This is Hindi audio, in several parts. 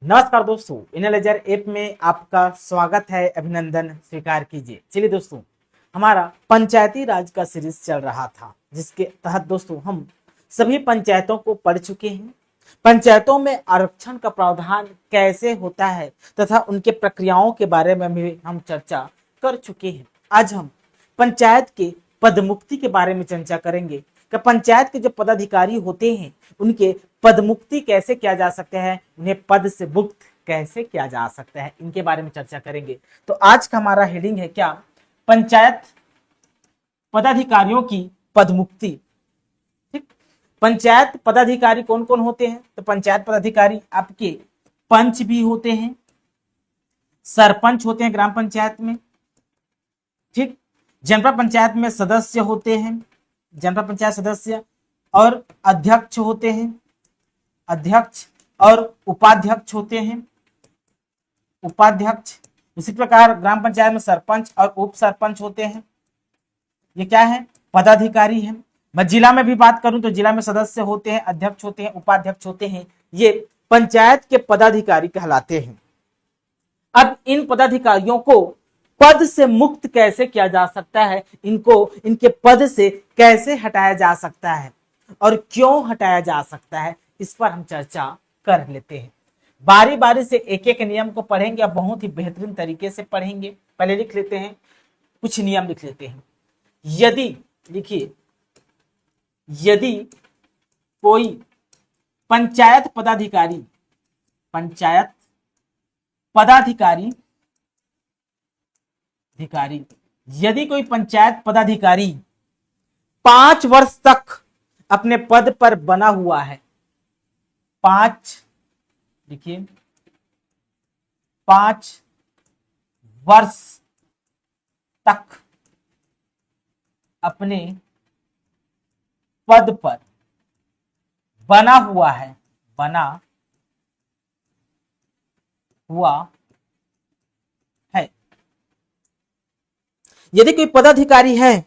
नमस्कार दोस्तों, एनालाइजर ऐप में आपका स्वागत है। अभिनंदन स्वीकार कीजिए। चलिए दोस्तों, हमारा पंचायती राज का सीरीज चल रहा था, जिसके तहत दोस्तों हम सभी पंचायतों को पढ़ चुके हैं। पंचायतों में आरक्षण का प्रावधान कैसे होता है तथा उनके प्रक्रियाओं के बारे में भी हम चर्चा कर चुके हैं। आज हम पंचायत के पदमुक्ति के बारे में चर्चा करेंगे कि पंचायत के जो पदाधिकारी होते हैं उनके पदमुक्ति कैसे किया जा सकता है, उन्हें पद से मुक्त कैसे किया जा सकता है, इनके बारे में चर्चा करेंगे। तो आज का हमारा हेडिंग है क्या, पंचायत पदाधिकारियों की पदमुक्ति। ठीक, पंचायत पदाधिकारी कौन कौन होते हैं? तो पंचायत पदाधिकारी आपके पंच भी होते हैं, सरपंच होते हैं ग्राम पंचायत में। ठीक, जनपद पंचायत में सदस्य होते हैं, जनपद पंचायत सदस्य, और अध्यक्ष होते हैं, अध्यक्ष और उपाध्यक्ष होते हैं, उपाध्यक्ष। इसी प्रकार ग्राम पंचायत में सरपंच और उप सरपंच होते हैं। ये क्या है? पदाधिकारी है। मैं जिला में भी बात करूं तो जिला में सदस्य होते हैं, अध्यक्ष होते हैं, उपाध्यक्ष होते हैं। ये पंचायत के पदाधिकारी कहलाते हैं। अब इन पदाधिकारियों को पद से मुक्त कैसे किया जा सकता है, इनको इनके पद से कैसे हटाया जा सकता है और क्यों हटाया जा सकता है, इस पर हम चर्चा कर लेते हैं। बारी बारी से एक एक नियम को पढ़ेंगे, अब बहुत ही बेहतरीन तरीके से पढ़ेंगे। पहले लिख लेते हैं, कुछ नियम लिख लेते हैं। यदि, लिखिए, यदि कोई पंचायत पदाधिकारी यदि कोई पंचायत पदाधिकारी 5 वर्ष तक अपने पद पर बना हुआ है, 5, देखिए 5 वर्ष तक अपने पद पर बना हुआ है, बना हुआ है। यदि कोई पदाधिकारी है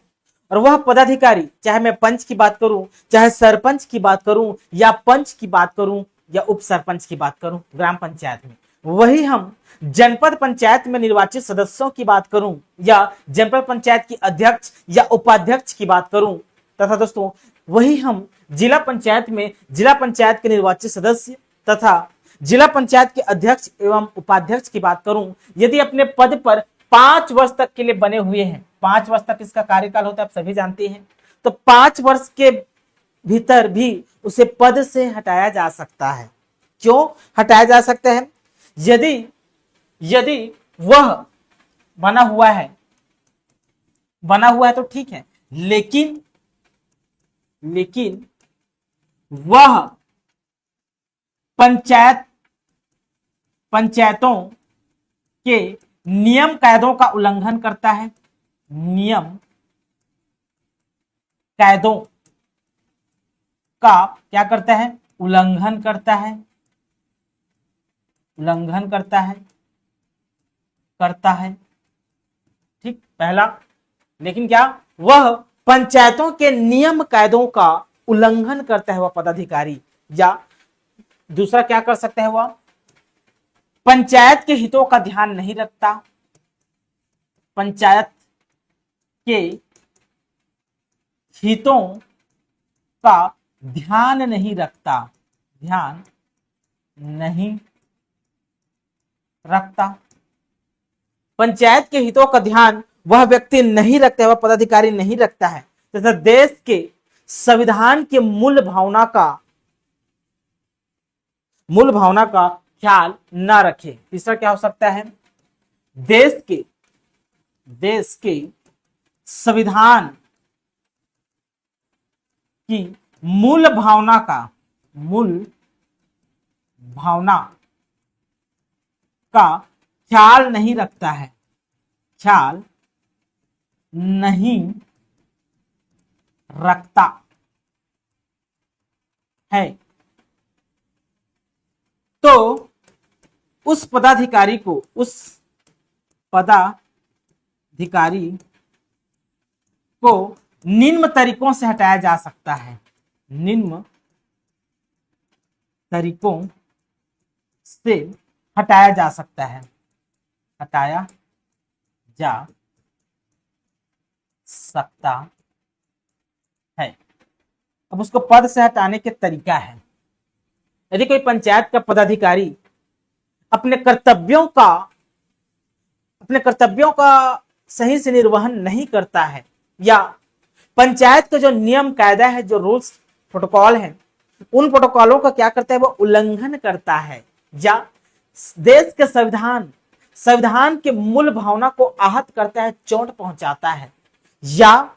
और वह पदाधिकारी, चाहे मैं पंच की बात करूं, चाहे सरपंच की बात करूं, या पंच की बात करूं, या उप सरपंच की बात करूं ग्राम पंचायत में, वही हम जनपद पंचायत में निर्वाचित सदस्यों की बात करूं, या जनपद पंचायत की अध्यक्ष या उपाध्यक्ष की बात करूं, तथा दोस्तों वही हम जिला पंचायत में जिला पंचायत के निर्वाचित सदस्य तथा जिला पंचायत के अध्यक्ष एवं उपाध्यक्ष की बात करूं, यदि अपने पद पर 5 वर्ष तक के लिए बने हुए हैं, 5 वर्ष तक इसका कार्यकाल होता है, आप सभी जानते हैं, तो 5 वर्ष के भीतर भी उसे पद से हटाया जा सकता है। क्यों हटाया जा सकता है? यदि वह बना हुआ है तो ठीक है, लेकिन वह पंचायतों के नियम कायदों का उल्लंघन करता है, नियम कायदों का क्या करता है? उल्लंघन करता है। ठीक, पहला। लेकिन क्या, वह पंचायतों के नियम कायदों का उल्लंघन करता है वह पदाधिकारी, या दूसरा क्या कर सकता है, वह पंचायत के हितों का ध्यान नहीं रखता, पंचायत के हितों का ध्यान नहीं रखता, पंचायत के हितों का ध्यान वह व्यक्ति नहीं रखता है, वह पदाधिकारी नहीं रखता है, तथा देश के संविधान के मूल भावना का ख्याल ना रखे। तीसरा क्या हो सकता है? देश के संविधान की मूल भावना का ख्याल नहीं रखता है, तो उस पदाधिकारी को निम्न तरीकों से हटाया जा सकता है, निम्न तरीकों से हटाया जा सकता है, हटाया जा सकता है। अब उसको पद से हटाने के तरीका है। यदि कोई पंचायत का पदाधिकारी अपने कर्तव्यों का सही से निर्वहन नहीं करता है, या पंचायत का जो नियम कायदा है, जो रूल्स प्रोटोकॉल है, उन प्रोटोकॉलों का क्या करता है, वो उल्लंघन करता है, या देश के संविधान के मूल भावना को आहत करता है, चोट पहुंचाता है, या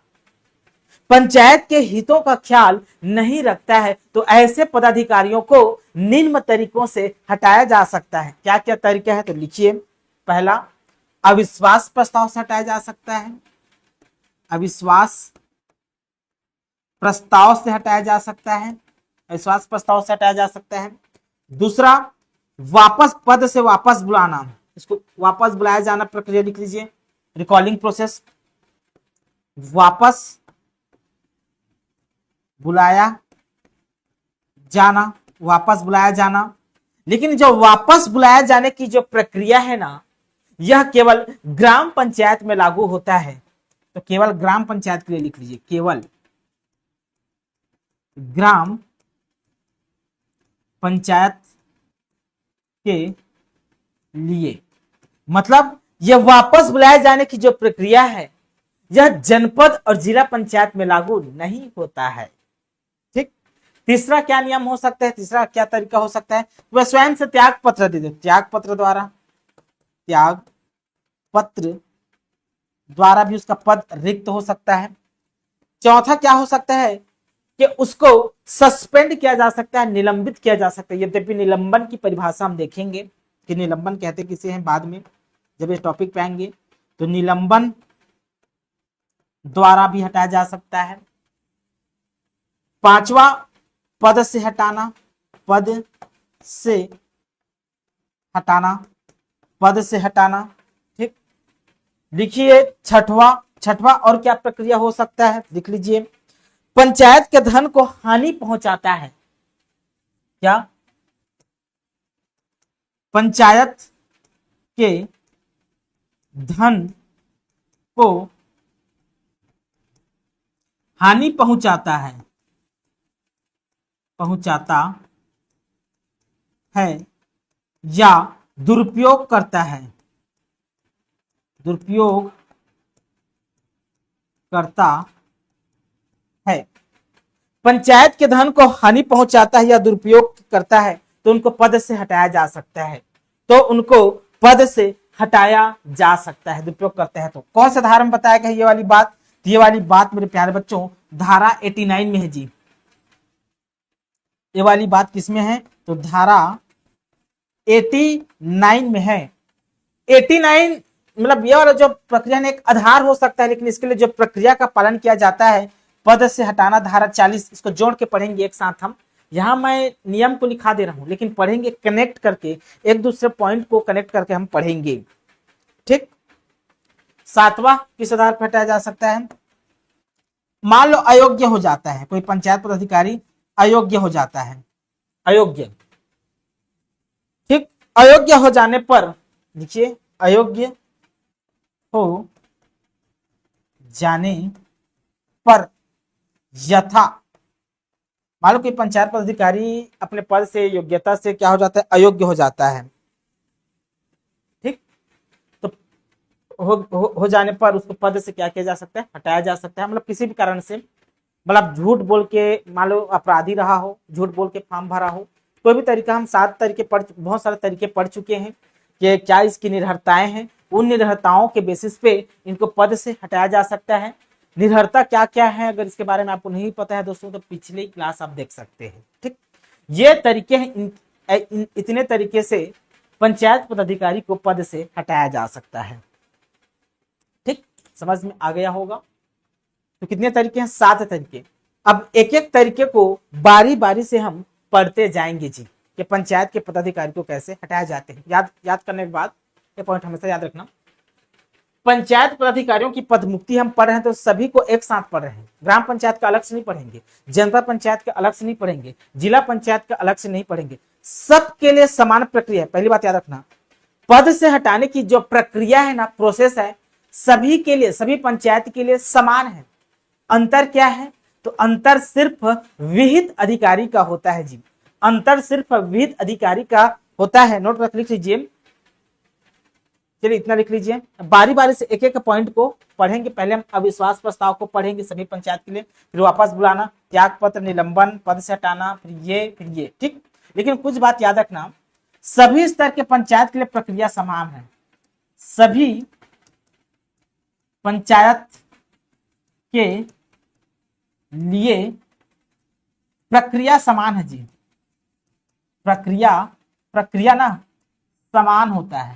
पंचायत के हितों का ख्याल नहीं रखता है, तो ऐसे पदाधिकारियों को निम्न तरीकों से हटाया जा सकता है। क्या क्या तरीका है, तो लिखिए। पहला, अविश्वास प्रस्ताव से हटाया जा सकता है, अविश्वास प्रस्ताव से हटाया जा सकता है, अविश्वास प्रस्ताव से हटाया जा सकता है। दूसरा, वापस पद से वापस बुलाना, इसको वापस बुलाया जाना प्रक्रिया लिख लीजिए, रिकॉलिंग प्रोसेस। वापस बुलाया जाना, वापस बुलाया जाना। लेकिन जो वापस बुलाया जाने की जो प्रक्रिया है ना, यह केवल ग्राम पंचायत में लागू होता है। तो केवल ग्राम पंचायत के लिए लिख लीजिए, केवल ग्राम पंचायत के लिए। मतलब यह वापस बुलाए जाने की जो प्रक्रिया है, यह जनपद और जिला पंचायत में लागू नहीं होता है। ठीक। तीसरा क्या नियम हो सकता है, तीसरा क्या तरीका हो सकता है, वह स्वयं से त्याग पत्र दे दे, त्याग पत्र द्वारा भी उसका पद रिक्त हो सकता है। चौथा क्या हो सकता है कि उसको सस्पेंड किया जा सकता है, निलंबित किया जा सकता है। यद्यपि निलंबन की परिभाषा हम देखेंगे कि निलंबन कहते किसे हैं बाद में, जब इस टॉपिक पे आएंगे। तो निलंबन द्वारा भी हटाया जा सकता है। पांचवा, पद से हटाना, पद से हटाना, पद से हटाना। ठीक। लिखिए छठवा और क्या प्रक्रिया हो सकता है, लिख लीजिए। पंचायत के धन को हानि पहुंचाता है, क्या पंचायत के धन को हानि पहुंचाता है या दुरुपयोग करता है, दुरुपयोग करता है। पंचायत के धन को हानि पहुंचाता है या दुरुपयोग करता है, तो उनको पद से हटाया जा सकता है। तो उनको पद से हटाया जा सकता है, दुरुपयोग करते हैं तो। कौन सा धारा में बताया गया ये वाली बात, तो ये वाली बात मेरे प्यारे बच्चों धारा 89 में है जी। ये वाली बात किसमें है, तो धारा 89 में है। 89 मतलब ये वाला जो प्रक्रिया ने एक आधार हो सकता है, लेकिन इसके लिए जो प्रक्रिया का पालन किया जाता है, पद से हटाना, धारा 40, इसको जोड़ के पढ़ेंगे एक साथ हम। यहां मैं नियम को लिखा दे रहा हूं, लेकिन पढ़ेंगे कनेक्ट करके, एक दूसरे पॉइंट को कनेक्ट करके हम पढ़ेंगे। ठीक। सातवां किस आधार पर हटाया जा सकता है, मान लो अयोग्य हो जाता है, कोई पंचायत पदाधिकारी अयोग्य हो जाता है, अयोग्य। ठीक। अयोग्य हो जाने पर देखिए, अयोग्य हो जाने पर यथा, मान लो कि पंचायत पदाधिकारी अपने पद से, योग्यता से क्या हो जाता है, अयोग्य हो जाता है। ठीक। तो हो जाने पर उसको पद से क्या किया जा सकता है, हटाया जा सकता है। मतलब किसी भी कारण से, मतलब झूठ बोल के, मान लो अपराधी रहा हो, झूठ बोल के फॉर्म भरा हो, कोई भी तरीका, हम 7 तरीके बहुत सारे तरीके पढ़ चुके हैं कि क्या इसकी निर्भरताएं हैं। उन निर्भरताओं के बेसिस पे इनको पद से हटाया जा सकता है। निर्भरता क्या क्या है, अगर इसके बारे में आपको नहीं पता है दोस्तों, तो पिछली क्लास आप देख सकते हैं। ठीक। ये तरीके हैं, इतने तरीके से पंचायत पदाधिकारी को पद से हटाया जा सकता है। ठीक, समझ में आ गया होगा। तो कितने तरीके हैं, 7 तरीके। अब एक एक तरीके को बारी बारी से हम पढ़ते जाएंगे जी, कि पंचायत के पदाधिकारी को कैसे हटाया जाते हैं। याद करने के बाद ये पॉइंट हमेशा याद रखना। पंचायत पदाधिकारियों की पद मुक्ति हम पढ़ रहे हैं तो सभी को एक साथ पढ़ रहे हैं। ग्राम पंचायत का अलग से नहीं पढ़ेंगे, जनता पंचायत का अलग से नहीं पढ़ेंगे, जिला पंचायत का अलग से नहीं पढ़ेंगे, सबके लिए समान प्रक्रिया है। पहली बात याद रखना, पद से हटाने की जो प्रक्रिया है ना, प्रोसेस है, सभी के लिए, सभी पंचायत के लिए समान है। अंतर क्या है? तो अंतर सिर्फ विहित अधिकारी का होता है जी, अंतर सिर्फ विहित अधिकारी का होता है। नोट रख लिख लीजिए, चलिए इतना लिख लीजिए। बारी बारी से एक एक पॉइंट को पढ़ेंगे। पहले हम अविश्वास प्रस्ताव को पढ़ेंगे सभी पंचायत के लिए, फिर वापस बुलाना, त्याग पत्र, निलंबन, पद से हटाना, फिर ये, ठीक। लेकिन कुछ बात याद रखना, सभी स्तर के पंचायत के लिए प्रक्रिया समान है, सभी पंचायत के लिए प्रक्रिया समान है जी, प्रक्रिया ना समान होता है,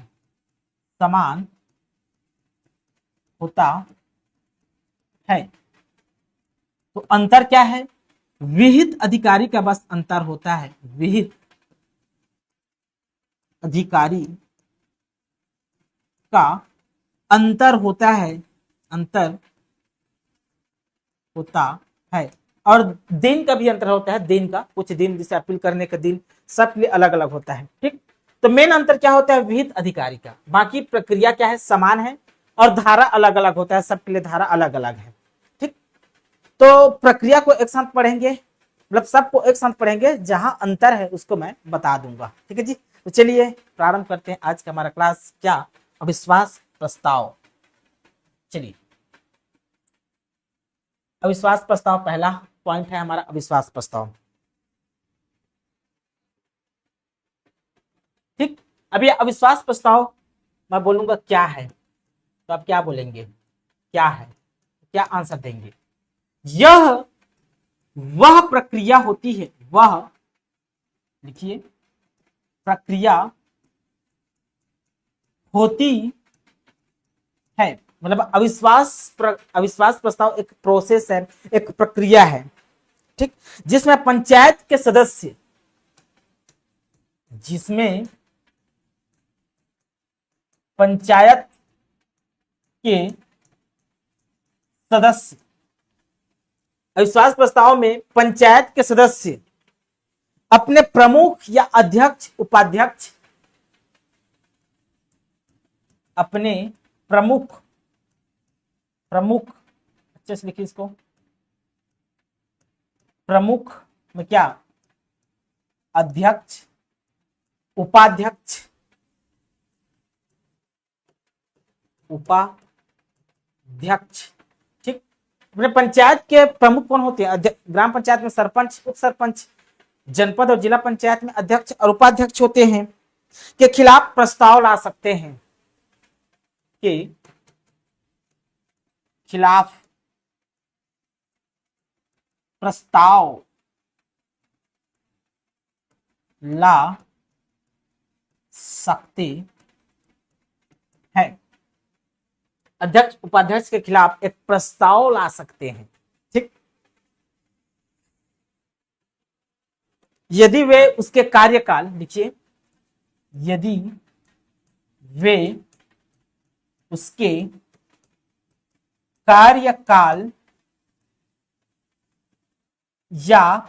समान होता है। तो अंतर क्या है? विहित अधिकारी का बस अंतर होता है, विहित अधिकारी का अंतर होता है, अंतर होता है। और दिन का भी अंतर होता है, दिन का, कुछ दिन जैसे अपील करने का दिन सबके लिए अलग अलग होता है, ठीक। तो मेन अंतर क्या होता है? विहित अधिकारी का। बाकी प्रक्रिया क्या है? समान है, और धारा अलग अलग होता है, सबके लिए धारा अलग अलग है, ठीक। तो प्रक्रिया को एक साथ पढ़ेंगे, मतलब सबको एक साथ पढ़ेंगे, जहां अंतर है उसको मैं बता दूंगा, ठीक है जी। तो चलिए प्रारंभ करते हैं आज का हमारा क्लास। क्या? अविश्वास प्रस्ताव। चलिए, अविश्वास प्रस्ताव पहला पॉइंट है हमारा, अविश्वास प्रस्ताव, ठीक। अभी अविश्वास प्रस्ताव मैं बोलूंगा क्या है, तो आप क्या बोलेंगे? क्या है? क्या आंसर देंगे? यह वह प्रक्रिया होती है, वह, लिखिए, प्रक्रिया होती है, मतलब अविश्वास प्रस्ताव एक प्रोसेस है, एक प्रक्रिया है, ठीक, जिसमें पंचायत के सदस्य, जिसमें पंचायत के सदस्य, अविश्वास प्रस्ताव में पंचायत के सदस्य अपने प्रमुख या अध्यक्ष, उपाध्यक्ष, अपने प्रमुख अच्छे से लिखिए इसको, प्रमुख में क्या? अध्यक्ष, उपाध्यक्ष, ठीक। अपने पंचायत के प्रमुख कौन होते हैं? ग्राम पंचायत में सरपंच, उप सरपंच, जनपद और जिला पंचायत में अध्यक्ष और उपाध्यक्ष होते हैं, के खिलाफ प्रस्ताव ला सकते हैं, के खिलाफ प्रस्ताव ला सकते हैं। अध्यक्ष उपाध्यक्ष के खिलाफ एक प्रस्ताव ला सकते हैं, ठीक। यदि वे उसके कार्यकाल, लिखिए, यदि वे उसके कार्यकाल या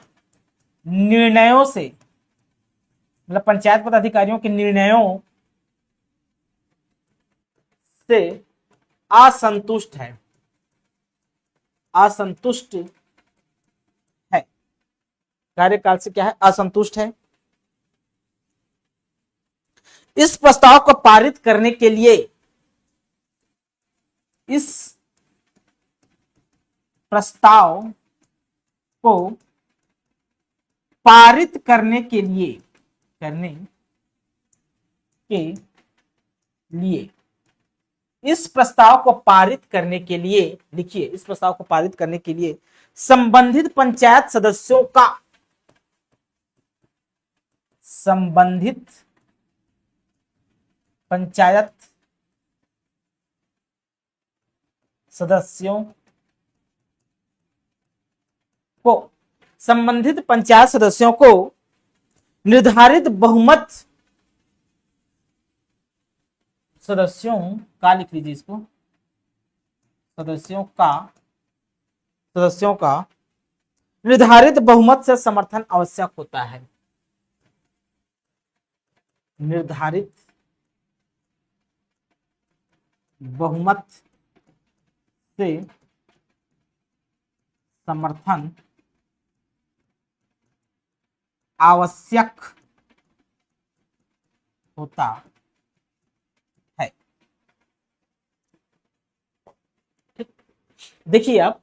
निर्णयों से, मतलब पंचायत पदाधिकारियों के निर्णयों से असंतुष्ट है, असंतुष्ट है, कार्यकाल से क्या है? असंतुष्ट है। इस प्रस्ताव को पारित करने के लिए, इस प्रस्ताव को पारित करने के लिए, इस प्रस्ताव को पारित करने के लिए, लिखिए, इस प्रस्ताव को पारित करने के लिए संबंधित पंचायत सदस्यों का, संबंधित पंचायत सदस्यों को, संबंधित पंचायत सदस्यों को निर्धारित बहुमत, सदस्यों का, लिख लीजिए इसको, सदस्यों का निर्धारित बहुमत से समर्थन आवश्यक होता है। निर्धारित बहुमत से समर्थन आवश्यक होता है। ठीक, देखिए अब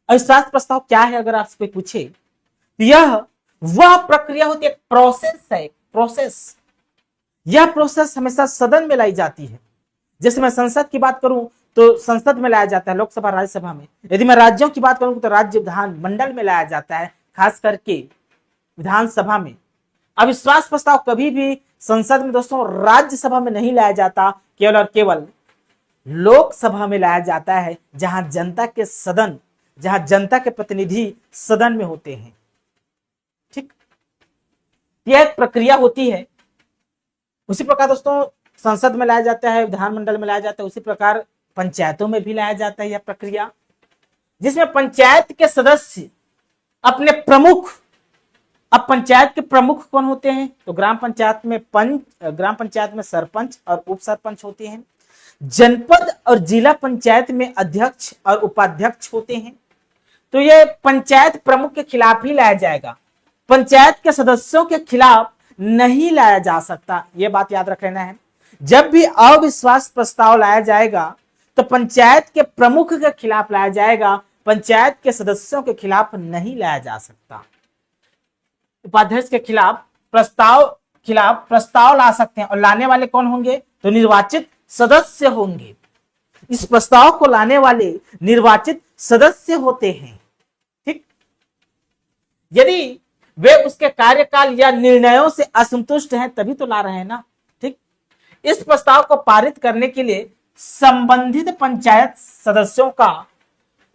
अविश्वास प्रस्ताव क्या है, अगर आपसे कोई पूछे तो यह वह प्रक्रिया होती है, प्रोसेस है, प्रोसेस। यह प्रोसेस हमेशा सदन में लाई जाती है। जैसे मैं संसद की बात करूं तो संसद में लाया जाता है, लोकसभा राज्यसभा में। यदि मैं राज्यों की बात करूं तो राज्य विधान मंडल में लाया जाता है, खास करके विधानसभा में। अविश्वास प्रस्ताव कभी भी संसद में दोस्तों राज्यसभा में नहीं लाया जाता, केवल और केवल लोकसभा में लाया जाता है, जहां जनता के प्रतिनिधि सदन में होते हैं। ठीक, यह एक प्रक्रिया होती है। उसी प्रकार दोस्तों संसद में लाया जाता है, विधानमंडल में लाया जाता है, उसी प्रकार पंचायतों में भी लाया जाता है यह प्रक्रिया, जिसमें पंचायत के सदस्य अपने प्रमुख, अब पंचायत के प्रमुख कौन होते हैं तो ग्राम पंचायत में सरपंच और उप सरपंच होते हैं। जनपद और जिला पंचायत में अध्यक्ष और उपाध्यक्ष होते हैं। तो ये पंचायत प्रमुख के खिलाफ ही लाया जाएगा, पंचायत के सदस्यों के खिलाफ नहीं लाया जा सकता। यह बात याद रख लेना है। जब भी अविश्वास प्रस्ताव लाया जाएगा तो पंचायत के प्रमुख के खिलाफ लाया जाएगा, पंचायत के सदस्यों के खिलाफ नहीं लाया जा सकता। उपाध्यक्ष के खिलाफ प्रस्ताव ला सकते हैं, और लाने वाले कौन होंगे तो निर्वाचित सदस्य होंगे। इस प्रस्ताव को लाने वाले निर्वाचित सदस्य होते हैं। ठीक, यदि वे उसके कार्यकाल या निर्णयों से असंतुष्ट हैं तभी तो ला रहे हैं ना। ठीक, इस प्रस्ताव को पारित करने के लिए संबंधित पंचायत सदस्यों का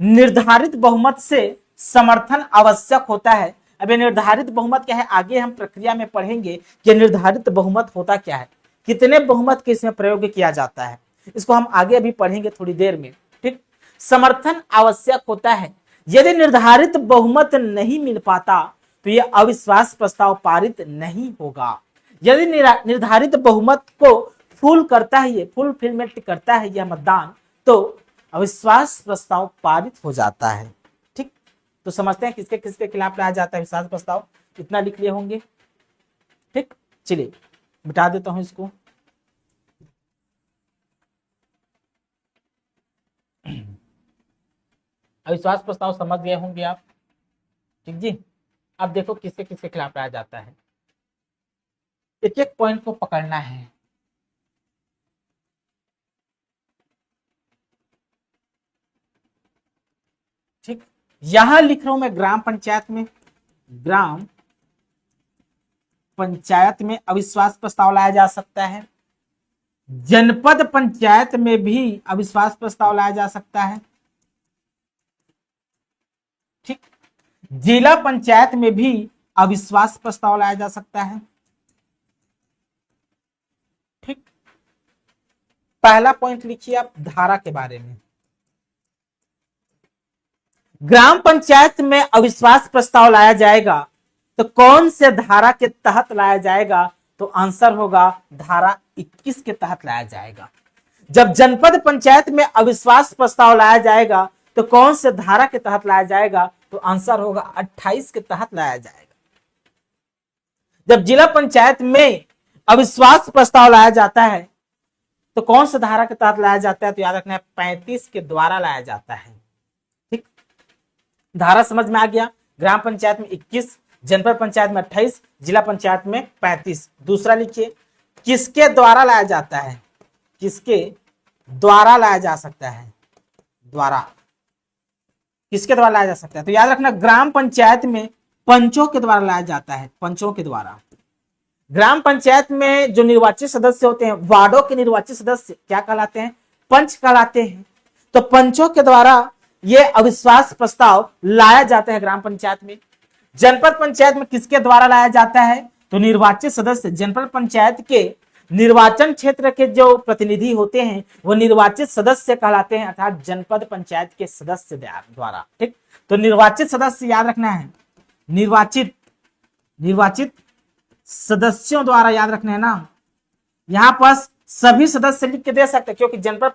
निर्धारित बहुमत से समर्थन आवश्यक होता है। अब निर्धारित बहुमत क्या है, आगे हम प्रक्रिया में पढ़ेंगे कि निर्धारित बहुमत होता क्या है, कितने बहुमत के इसमें प्रयोग किया जाता है, इसको हम आगे अभी पढ़ेंगे थोड़ी देर में। ठीक, समर्थन आवश्यक होता है। यदि निर्धारित बहुमत नहीं मिल पाता तो यह अविश्वास प्रस्ताव पारित नहीं होगा। यदि निर्धारित बहुमत को फुलफिलमेंट करता है यह मतदान, तो अविश्वास प्रस्ताव पारित हो जाता है। ठीक, तो समझते हैं किसके किसके खिलाफ लाया जाता है अविश्वास प्रस्ताव, इतना लिख लिए होंगे। ठीक, चलिए मिटा देता हूं इसको। अविश्वास प्रस्ताव समझ गए होंगे आप। ठीक जी, अब देखो किसके किसके खिलाफ लाया जाता है, एक एक पॉइंट को पकड़ना है। ठीक, यहां लिख रहा हूं मैं ग्राम पंचायत में अविश्वास प्रस्ताव लाया जा सकता है। जनपद पंचायत में भी अविश्वास प्रस्ताव लाया जा सकता है। ठीक, जिला पंचायत में भी अविश्वास प्रस्ताव लाया जा सकता है। ठीक, पहला पॉइंट लिखिए आप धारा के बारे में। ग्राम पंचायत में अविश्वास प्रस्ताव लाया जाएगा तो कौन से धारा के तहत लाया जाएगा तो आंसर होगा धारा 21 के तहत लाया जाएगा। जब जनपद पंचायत में अविश्वास प्रस्ताव लाया जाएगा तो कौन से धारा के तहत लाया जाएगा तो आंसर होगा 28 के तहत लाया जाएगा। जब जिला पंचायत में अविश्वास प्रस्ताव लाया जाता है तो कौन से धारा के तहत लाया जाता है तो याद रखना है 35 के द्वारा लाया जाता है। ठीक, धारा समझ में आ गया। ग्राम पंचायत में 21, जनपद पंचायत में 28, जिला पंचायत में 35। दूसरा लिखिए, किसके द्वारा लाया जाता है, किसके द्वारा लाया जा सकता है, द्वारा किसके द्वारा लाया जा सकता है तो याद रखना ग्राम पंचायत में पंचों के द्वारा लाया जाता है, पंचों के द्वारा। ग्राम पंचायत में जो निर्वाचित सदस्य होते हैं, वार्डों के निर्वाचित सदस्य क्या कहलाते हैं, पंच कहलाते हैं। तो पंचों के द्वारा ये अविश्वास प्रस्ताव लाया जाता है ग्राम पंचायत में। जनपद पंचायत में किसके द्वारा लाया जाता है तो निर्वाचित सदस्य, जनपद पंचायत के निर्वाचन क्षेत्र के जो प्रतिनिधि होते हैं वो निर्वाचित सदस्य कहलाते हैं, अर्थात जनपद पंचायत के सदस्य द्वारा। ठीक, तो निर्वाचित सदस्य याद रखना है, निर्वाचित सदस्यों द्वारा याद रखना है ना। यहां पर सभी सदस्य लिख के दे सकते हैं, क्योंकि जनपद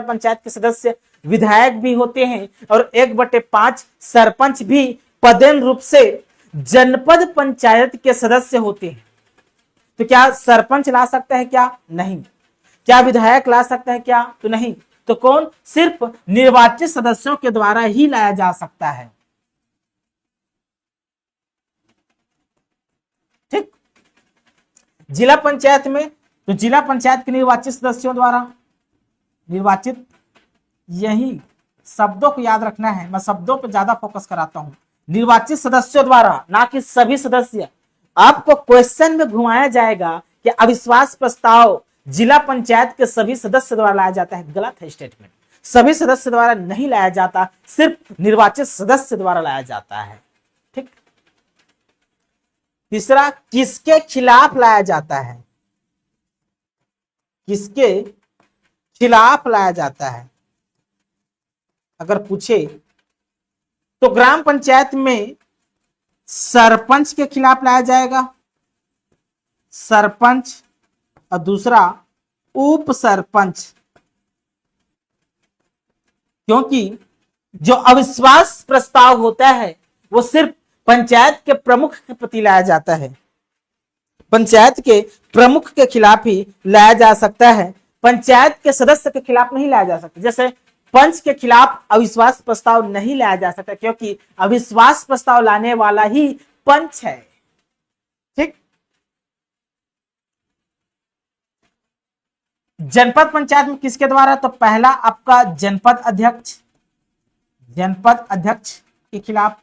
पंचायत के सदस्य विधायक भी होते हैं और 1/5 सरपंच भी पदेन रूप से जनपद पंचायत के सदस्य होते हैं। तो क्या सरपंच ला सकता है? क्या नहीं। क्या विधायक ला सकता है? क्या तो नहीं। तो कौन? सिर्फ निर्वाचित सदस्यों के द्वारा ही लाया जा सकता है। ठीक, जिला पंचायत में तो जिला पंचायत के निर्वाचित सदस्यों द्वारा, निर्वाचित, यही शब्दों को याद रखना है, मैं शब्दों पर ज्यादा फोकस कराता हूं। निर्वाचित सदस्यों द्वारा, ना कि सभी सदस्य। आपको क्वेश्चन में घुमाया जाएगा कि अविश्वास प्रस्ताव जिला पंचायत के सभी सदस्य द्वारा लाया जाता है, गलत है स्टेटमेंट। सभी सदस्य द्वारा नहीं लाया जाता, सिर्फ निर्वाचित सदस्य द्वारा लाया जाता है। ठीक, तीसरा, किसके खिलाफ लाया जाता है? किसके खिलाफ लाया जाता है अगर पूछे तो ग्राम पंचायत में सरपंच के खिलाफ लाया जाएगा, सरपंच, और दूसरा उप सरपंच। क्योंकि जो अविश्वास प्रस्ताव होता है वो सिर्फ पंचायत के प्रमुख के प्रति लाया जाता है, पंचायत के प्रमुख के खिलाफ ही लाया जा सकता है, पंचायत के सदस्य के खिलाफ नहीं लाया जा सकता। जैसे पंच के खिलाफ अविश्वास प्रस्ताव नहीं लाया जा सकता, क्योंकि अविश्वास प्रस्ताव लाने वाला ही पंच है। ठीक, जनपद पंचायत में किसके द्वारा? तो पहला आपका जनपद अध्यक्ष, जनपद अध्यक्ष के खिलाफ,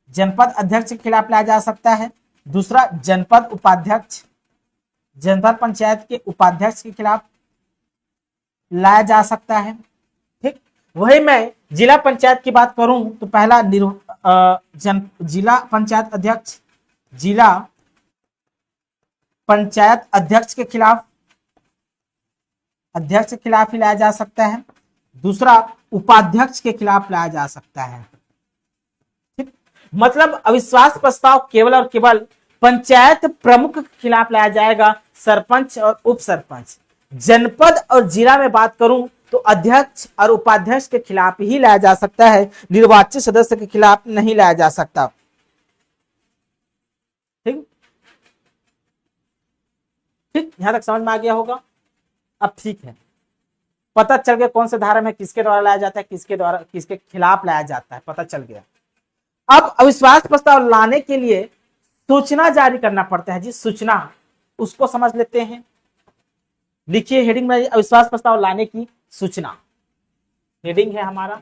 जनपद अध्यक्ष के खिलाफ लाया जा सकता है। दूसरा जनपद उपाध्यक्ष, जनपद पंचायत के उपाध्यक्ष के खिलाफ लाया जा सकता है। ठीक, वही मैं जिला पंचायत की बात करूं तो पहला जिला पंचायत अध्यक्ष, जिला पंचायत अध्यक्ष के खिलाफ, अध्यक्ष के खिलाफ ही लाया जा सकता है। दूसरा उपाध्यक्ष के खिलाफ लाया जा सकता है। ठीक, मतलब अविश्वास प्रस्ताव केवल और केवल पंचायत प्रमुख के खिलाफ लाया जाएगा, सरपंच और उप सरपंच। जनपद और जिला में बात करूं तो अध्यक्ष और उपाध्यक्ष के खिलाफ ही लाया जा सकता है, निर्वाचित सदस्य के खिलाफ नहीं लाया जा सकता। ठीक, ठीक, यहां तक समझ में आ गया होगा। अब ठीक है, पता चल गया कौन से धारा में किसके द्वारा लाया जाता है, किसके खिलाफ लाया जाता है, पता चल गया। अब अविश्वास प्रस्ताव लाने के लिए सूचना जारी करना पड़ता है जी, सूचना, उसको समझ लेते हैं। लिखिए हेडिंग में, अविश्वास प्रस्ताव लाने की सूचना, हेडिंग है हमारा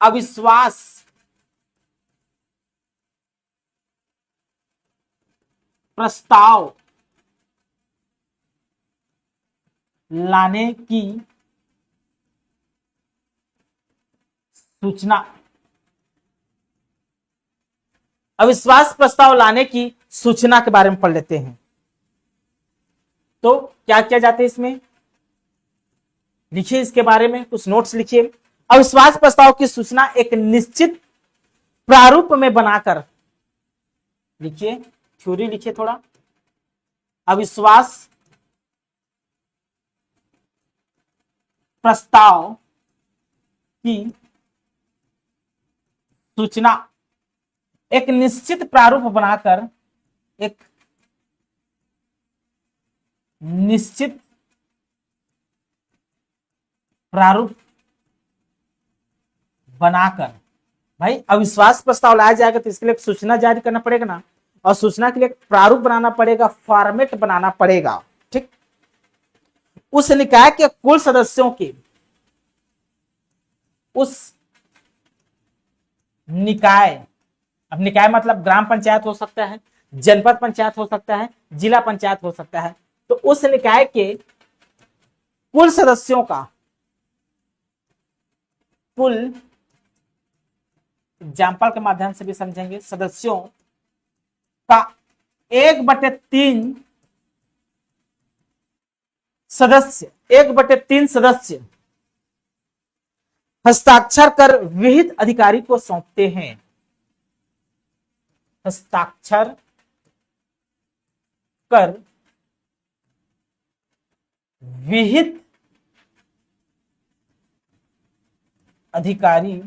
अविश्वास प्रस्ताव लाने की सूचना। अविश्वास प्रस्ताव लाने की सूचना के बारे में पढ़ लेते हैं। तो क्या किया जाता है इसमें, लिखिए इसके बारे में कुछ नोट्स लिखिए। अविश्वास प्रस्ताव की सूचना एक निश्चित प्रारूप में बनाकर लिखिए, थ्योरी लिखिए थोड़ा। अविश्वास प्रस्ताव की सूचना एक निश्चित प्रारूप बनाकर, एक निश्चित प्रारूप बनाकर, भाई अविश्वास प्रस्ताव लाया जाएगा तो इसके लिए सूचना जारी करना पड़ेगा ना, और सूचना के लिए एक प्रारूप बनाना पड़ेगा, फॉर्मेट बनाना पड़ेगा। ठीक, उस निकाय के कुल सदस्यों के, उस निकाय, अब निकाय मतलब ग्राम पंचायत हो सकता है, जनपद पंचायत हो सकता है, जिला पंचायत हो सकता है, तो उस निकाय के कुल सदस्यों का, कुल एग्जाम्पल के माध्यम से भी समझेंगे, सदस्यों का 1/3 सदस्य 1/3 सदस्य हस्ताक्षर कर विहित अधिकारी को सौंपते हैं। हस्ताक्षर कर विहित अधिकारी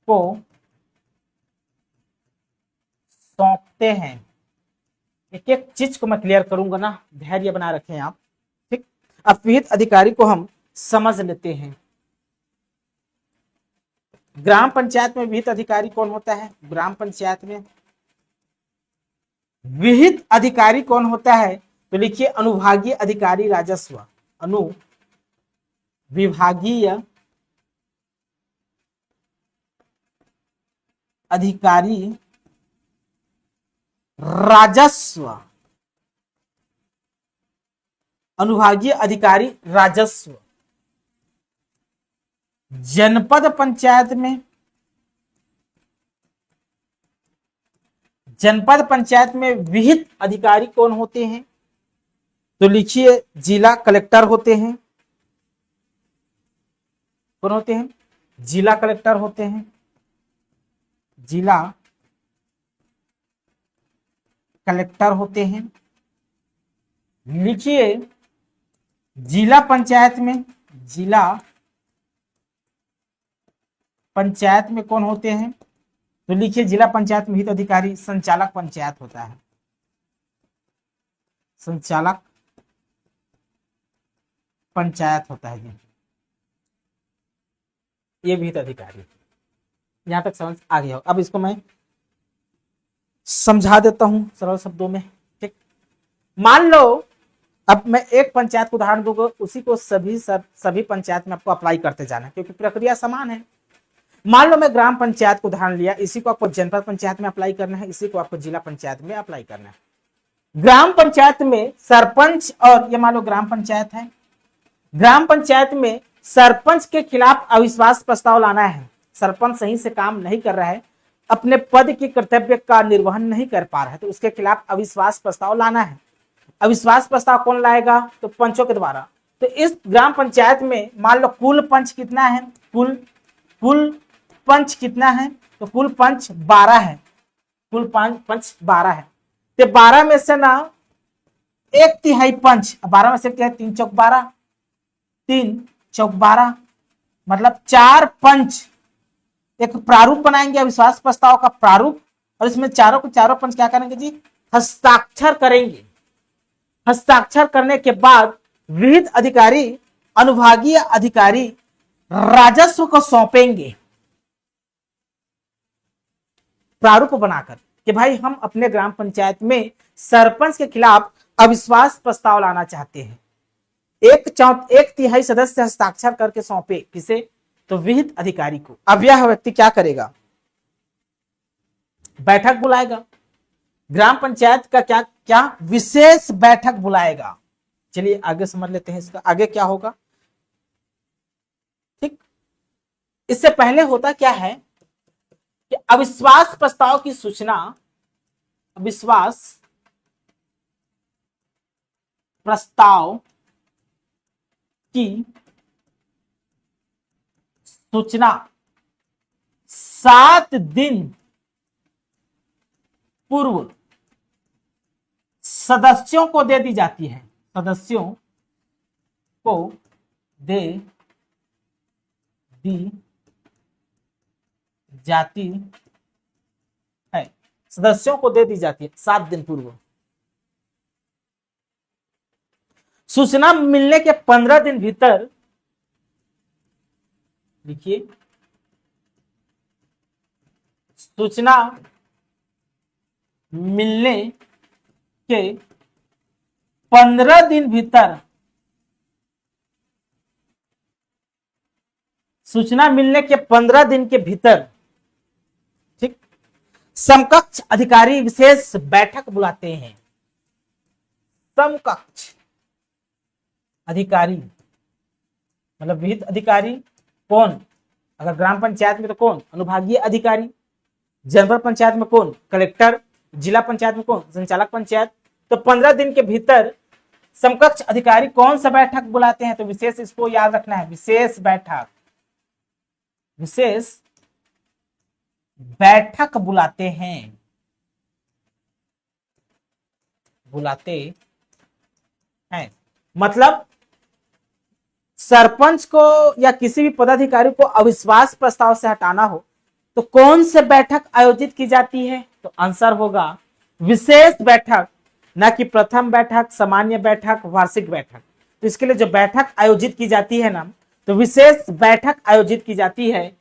को सौंपते हैं। एक एक चीज को मैं क्लियर करूंगा ना, धैर्य बना रखें आप। ठीक, अब विहित अधिकारी को हम समझ लेते हैं। ग्राम पंचायत में विहित अधिकारी कौन होता है? ग्राम पंचायत में विहित अधिकारी कौन होता है? तो लिखिए अनुभागीय अधिकारी राजस्व। अनुविभागीय अधिकारी राजस्व। अनुभागीय अधिकारी राजस्व। जनपद पंचायत में विहित अधिकारी कौन होते हैं? तो लिखिए जिला कलेक्टर होते हैं। कौन होते हैं? जिला कलेक्टर होते हैं। जिला कलेक्टर होते हैं। लिखिए जिला पंचायत में कौन होते हैं? तो लिखिए जिला पंचायत में विहित अधिकारी संचालक पंचायत होता है। संचालक पंचायत होता है जी, ये विहित अधिकारी। यहां तक समझ आ गया हो। अब इसको मैं समझा देता हूं सरल शब्दों में। ठीक, मान लो अब मैं एक पंचायत को उदाहरण दूंगा, उसी को सभी पंचायत में आपको अप्लाई करते जाना है, क्योंकि प्रक्रिया समान है। मान लो मैं ग्राम पंचायत को उदाहरण लिया, इसी को आपको जनपद पंचायत में अप्लाई करना है, इसी को आपको जिला पंचायत में अप्लाई करना है। ग्राम पंचायत में सरपंच, और ये मान लो ग्राम पंचायत है, ग्राम पंचायत में सरपंच के खिलाफ अविश्वास प्रस्ताव लाना है। सरपंच सही से काम नहीं कर रहा है, अपने पद के कर्तव्य का निर्वहन नहीं कर पा रहा है, तो उसके खिलाफ अविश्वास प्रस्ताव लाना है। अविश्वास प्रस्ताव कौन लाएगा? तो पंचों के द्वारा। तो इस ग्राम पंचायत में मान लो कुल पंच कितना है? कुल पंच कितना है? तो कुल पंच 12 है। कुल पंच 12 है। तो 12 में से ना 1/3 पंच, 12 में से क्या है? 3 चौक 12, 3 चौक 12, मतलब 4 पंच एक प्रारूप बनाएंगे, अविश्वास प्रस्ताव का प्रारूप, और इसमें चारों पंच क्या करेंगे जी? हस्ताक्षर करेंगे। हस्ताक्षर करने के बाद विहित अधिकारी अनुभागीय अधिकारी राजस्व को सौंपेंगे प्रारूप बनाकर कि भाई हम अपने ग्राम पंचायत में सरपंच के खिलाफ अविश्वास प्रस्ताव लाना चाहते हैं। 1/4 सदस्य हस्ताक्षर करके सौंपे। किसे? तो विहित अधिकारी को। अब यह व्यक्ति क्या करेगा? बैठक बुलाएगा। ग्राम पंचायत का क्या विशेष बैठक बुलाएगा। चलिए आगे समझ लेते हैं इसका आगे क्या होगा। ठीक, इससे पहले होता क्या है कि अविश्वास प्रस्ताव की सूचना, अविश्वास प्रस्ताव की सूचना 7 दिन पूर्व सदस्यों को दे दी जाती है। सदस्यों को दे दी जाती है। सदस्यों को दे दी जाती है 7 दिन पूर्व। सूचना मिलने के 15 दिन भीतर, लिखिए सूचना मिलने के 15 दिन भीतर, सूचना मिलने के 15 दिन के भीतर, ठीक, समकक्ष अधिकारी विशेष बैठक बुलाते हैं। समकक्ष अधिकारी मतलब विहित अधिकारी कौन? अगर ग्राम पंचायत में तो कौन? अनुभागीय अधिकारी। जनपद पंचायत में कौन? कलेक्टर। जिला पंचायत में कौन? संचालक पंचायत। तो 15 दिन के भीतर समकक्ष अधिकारी कौन सा बैठक बुलाते हैं? तो विशेष, इसको याद रखना है, विशेष बैठक, विशेष बैठक बुलाते हैं, बुलाते हैं। मतलब सरपंच को या किसी भी पदाधिकारी को अविश्वास प्रस्ताव से हटाना हो तो कौन से बैठक आयोजित की जाती है? तो आंसर होगा विशेष बैठक, ना कि प्रथम बैठक, सामान्य बैठक, वार्षिक बैठक। तो इसके लिए जो बैठक आयोजित की जाती है ना, तो विशेष बैठक आयोजित की जाती है।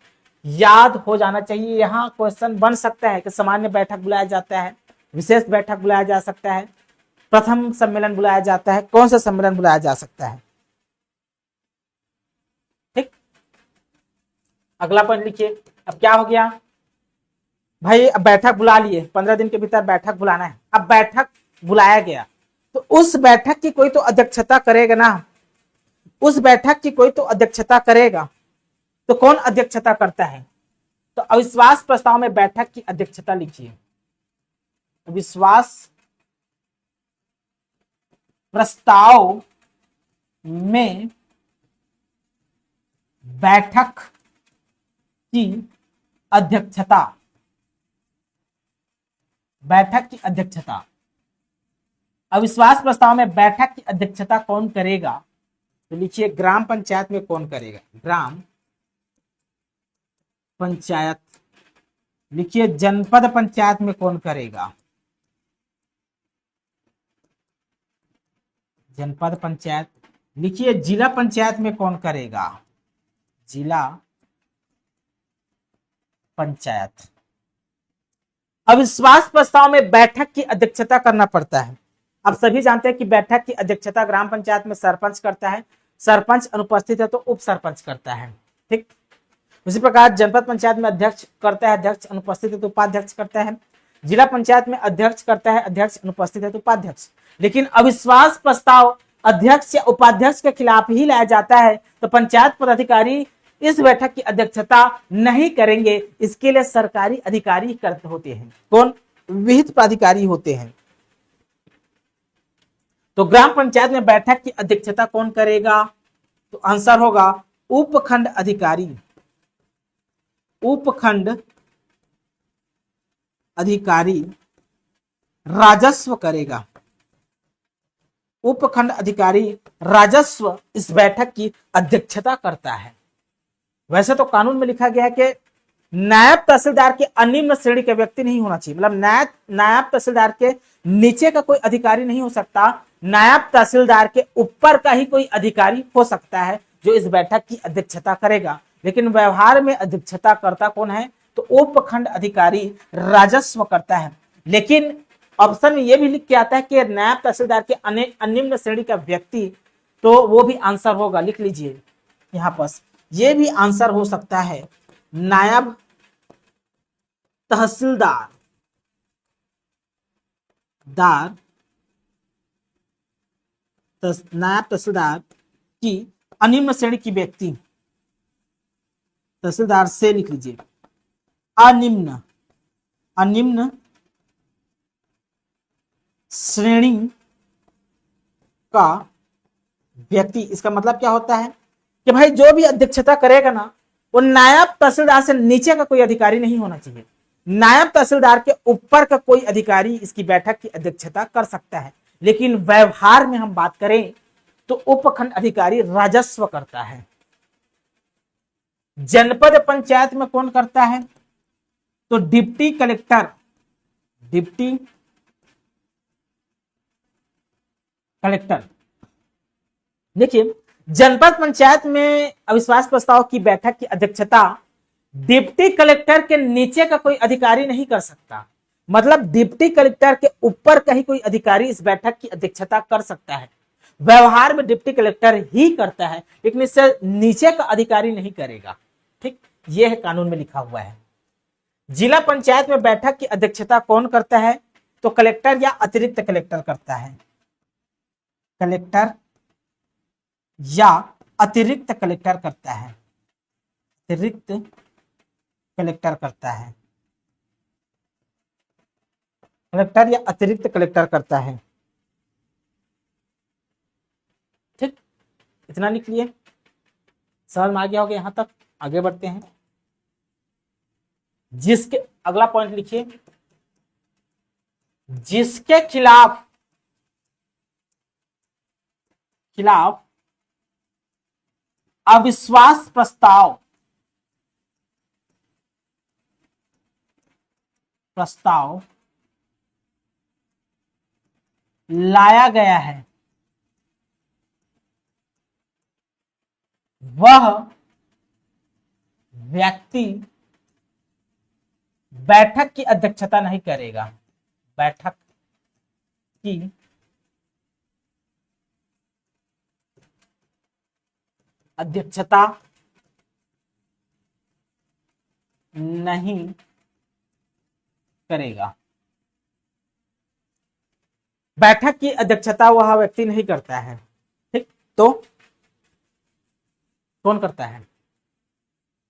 याद हो जाना चाहिए। यहां क्वेश्चन बन सकता है कि सामान्य बैठक बुलाया जाता है, विशेष बैठक बुलाया जा सकता है, प्रथम सम्मेलन बुलाया जाता है, कौन सा सम्मेलन बुलाया जा सकता है? ठीक, अगला पॉइंट लिखिए। अब क्या हो गया भाई? अब बैठक बुला लिए, 15 दिन के भीतर बैठक बुलाना है। अब बैठक बुलाया गया तो उस बैठक की कोई तो अध्यक्षता करेगा ना, उस बैठक की कोई तो अध्यक्षता करेगा। तो कौन अध्यक्षता करता है? तो अविश्वास प्रस्ताव में बैठक की अध्यक्षता लिखिए। अविश्वास प्रस्ताव में बैठक की अध्यक्षता, बैठक की अध्यक्षता, अविश्वास प्रस्ताव में बैठक की अध्यक्षता कौन करेगा? तो लिखिए ग्राम पंचायत में कौन करेगा? ग्राम पंचायत। लिखिए जनपद पंचायत में कौन करेगा? जनपद पंचायत। लिखिए जिला पंचायत में कौन करेगा? जिला पंचायत। अविश्वास प्रस्ताव में बैठक की अध्यक्षता करना पड़ता है। अब सभी जानते हैं कि बैठक की अध्यक्षता ग्राम पंचायत में सरपंच करता है, सरपंच अनुपस्थित है तो उप सरपंच करता है। ठीक, उसी प्रकार जनपद पंचायत में अध्यक्ष करता है, अध्यक्ष अनुपस्थित है तो उपाध्यक्ष करता है। जिला पंचायत में अध्यक्ष करता है, अध्यक्ष अनुपस्थित है तो उपाध्यक्ष। लेकिन अविश्वास प्रस्ताव अध्यक्ष या उपाध्यक्ष के खिलाफ ही लाया जाता है तो पंचायत पदाधिकारी इस बैठक की अध्यक्षता नहीं करेंगे। इसके लिए सरकारी अधिकारी करते होते हैं। कौन? विहित प्राधिकारी होते हैं। तो ग्राम पंचायत में बैठक की अध्यक्षता कौन करेगा? तो आंसर होगा उपखंड अधिकारी। उपखंड अधिकारी राजस्व करेगा। उपखंड अधिकारी राजस्व इस बैठक की अध्यक्षता करता है। वैसे तो कानून में लिखा गया है कि नायब तहसीलदार के अनिम्न श्रेणी का व्यक्ति नहीं होना चाहिए, मतलब नायब तहसीलदार के नीचे का कोई अधिकारी नहीं हो सकता, नायब तहसीलदार के ऊपर का ही कोई अधिकारी हो सकता है जो इस बैठक की अध्यक्षता करेगा। लेकिन व्यवहार में अध्यक्षता करता कौन है? तो उपखंड अधिकारी राजस्व करता है। लेकिन ऑप्शन में यह भी लिख के आता है कि नायब तहसीलदार के अनिम्न श्रेणी का व्यक्ति, तो वो भी आंसर होगा, लिख लीजिए यहां पर, ये भी आंसर हो सकता है नायब तहसीलदार नायब तहसीलदार की अनिम्न श्रेणी की व्यक्ति, तहसीलदार से लिख लीजिए अनिम्न श्रेणी का व्यक्ति। इसका मतलब क्या होता है कि भाई जो भी अध्यक्षता करेगा ना, वो नायब तहसीलदार से नीचे का कोई अधिकारी नहीं होना चाहिए, नायब तहसीलदार के ऊपर का कोई अधिकारी इसकी बैठक की अध्यक्षता कर सकता है। लेकिन व्यवहार में हम बात करें तो उपखंड अधिकारी राजस्व करता है। जनपद पंचायत में कौन करता है? तो डिप्टी कलेक्टर, डिप्टी कलेक्टर। देखिए जनपद पंचायत में अविश्वास प्रस्ताव की बैठक की अध्यक्षता डिप्टी कलेक्टर के नीचे का कोई अधिकारी नहीं कर सकता, मतलब डिप्टी कलेक्टर के ऊपर का ही कोई अधिकारी इस बैठक की अध्यक्षता कर सकता है। व्यवहार में डिप्टी कलेक्टर ही करता है, लेकिन इससे नीचे का अधिकारी नहीं करेगा। ठीक, यह है कानून में लिखा हुआ है। जिला पंचायत में बैठक की अध्यक्षता कौन करता है? तो कलेक्टर या अतिरिक्त कलेक्टर करता है। कलेक्टर या अतिरिक्त कलेक्टर करता है, अतिरिक्त कलेक्टर करता है। कलेक्टर या अतिरिक्त कलेक्टर करता है। ठीक, इतना लिख लिए, समझ में आ गया होगा यहां तक। आगे बढ़ते हैं। जिसके, अगला पॉइंट लिखिए, जिसके खिलाफ अविश्वास प्रस्ताव लाया गया है वह व्यक्ति बैठक की अध्यक्षता नहीं करेगा। बैठक की अध्यक्षता नहीं करेगा। बैठक की अध्यक्षता वह व्यक्ति नहीं करता है। ठीक, तो कौन करता है?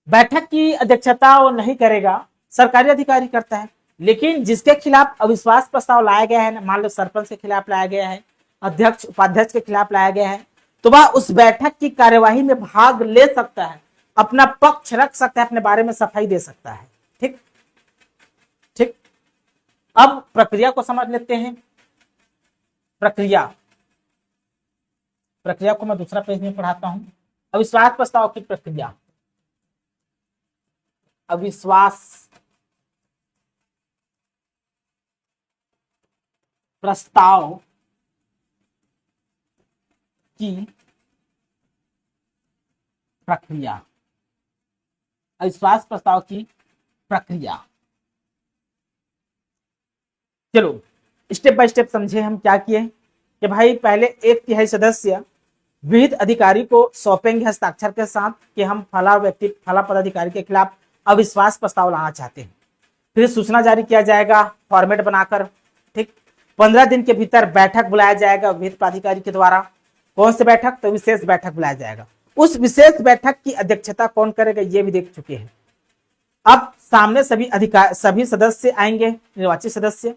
बैठक की अध्यक्षता वो नहीं करेगा, सरकारी अधिकारी करता है। लेकिन जिसके खिलाफ अविश्वास प्रस्ताव लाया गया है, मान लो सरपंच के खिलाफ लाया गया है, अध्यक्ष उपाध्यक्ष के खिलाफ लाया गया है, तो वह उस बैठक की कार्यवाही में भाग ले सकता है, अपना पक्ष रख सकता है, अपने बारे में सफाई दे सकता है। ठीक ठीक, अब प्रक्रिया को समझ लेते हैं। प्रक्रिया को मैं दूसरा पेज में पढ़ाता हूं। अविश्वास प्रस्ताव की प्रक्रिया। अविश्वास प्रस्ताव की प्रक्रिया। अविश्वास प्रस्ताव की प्रक्रिया, चलो स्टेप बाय स्टेप समझे हम क्या किए कि भाई पहले 1/3 सदस्य विहित अधिकारी को सौंपेंगे हस्ताक्षर के साथ कि हम फला व्यक्ति फला पदाधिकारी के खिलाफ अविश्वास प्रस्ताव लाना चाहते हैं। फिर सूचना जारी किया जाएगा फॉर्मेट बनाकर। ठीक, 15 दिन के भीतर बैठक बुलाया जाएगा विहित प्राधिकारी के द्वारा। कौन सी बैठक? तो विशेष बैठक बुलाया जाएगा। उस विशेष बैठक की अध्यक्षता कौन करेगा ये भी देख चुके हैं। अब सामने सभी सदस्य आएंगे, निर्वाचित सदस्य,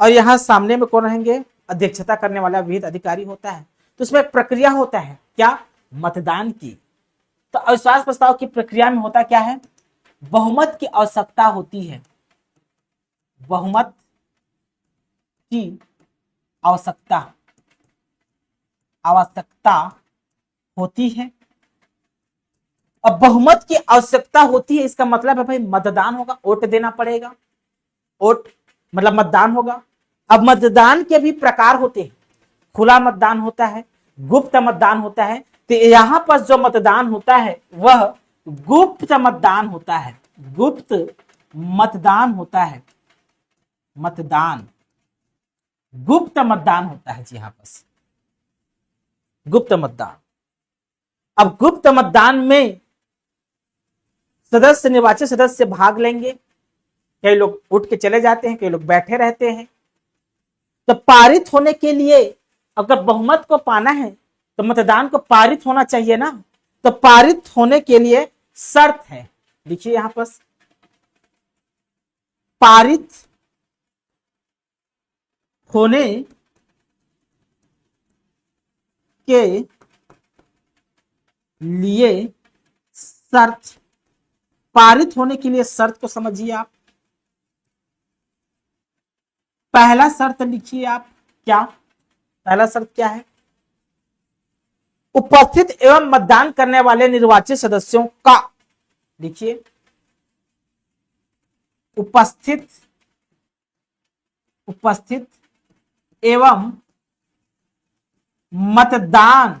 और यहाँ सामने में कौन रहेंगे? अध्यक्षता करने वाला विहित अधिकारी होता है। तो उसमें प्रक्रिया होता है क्या? मतदान की। तो अविश्वास प्रस्ताव की प्रक्रिया में होता क्या है? बहुमत की आवश्यकता होती है। बहुमत की आवश्यकता होती है। अब बहुमत की आवश्यकता होती है, इसका मतलब है भाई मतदान होगा, वोट देना पड़ेगा। वोट मतलब मतदान होगा। अब मतदान के भी प्रकार होते हैं, खुला मतदान होता है, गुप्त मतदान होता है। तो यहां पर जो मतदान होता है वह गुप्त मतदान होता है। गुप्त मतदान होता है। मतदान गुप्त मतदान होता है जी, यहां पर गुप्त मतदान। अब गुप्त मतदान में सदस्य, निर्वाचित सदस्य भाग लेंगे। कई लोग उठ के चले जाते हैं, कई लोग बैठे रहते हैं। तो पारित होने के लिए अगर बहुमत को पाना है तो मतदान को पारित होना चाहिए ना। तो पारित होने के लिए शर्त है, देखिए यहां पर, पारित होने के लिए शर्त, पारित होने के लिए शर्त को समझिए आप। पहला शर्त लिखिए आप, क्या पहला शर्त क्या है? उपस्थित एवं मतदान करने वाले निर्वाचित सदस्यों का, लिखिए उपस्थित एवं मतदान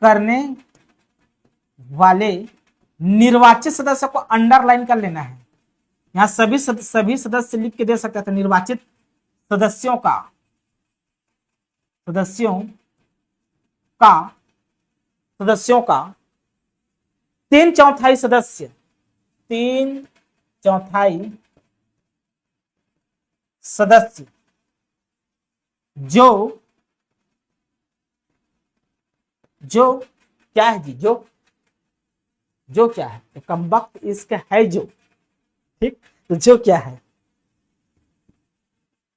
करने वाले निर्वाचित सदस्य को अंडरलाइन कर लेना है। यहां सभी सदस्य लिख के दे सकते थे। निर्वाचित सदस्यों का 3/4 सदस्य, 3/4 सदस्य जो क्या है जी? जो क्या है? कम वक्त इसका है जो ठीक, तो जो क्या है,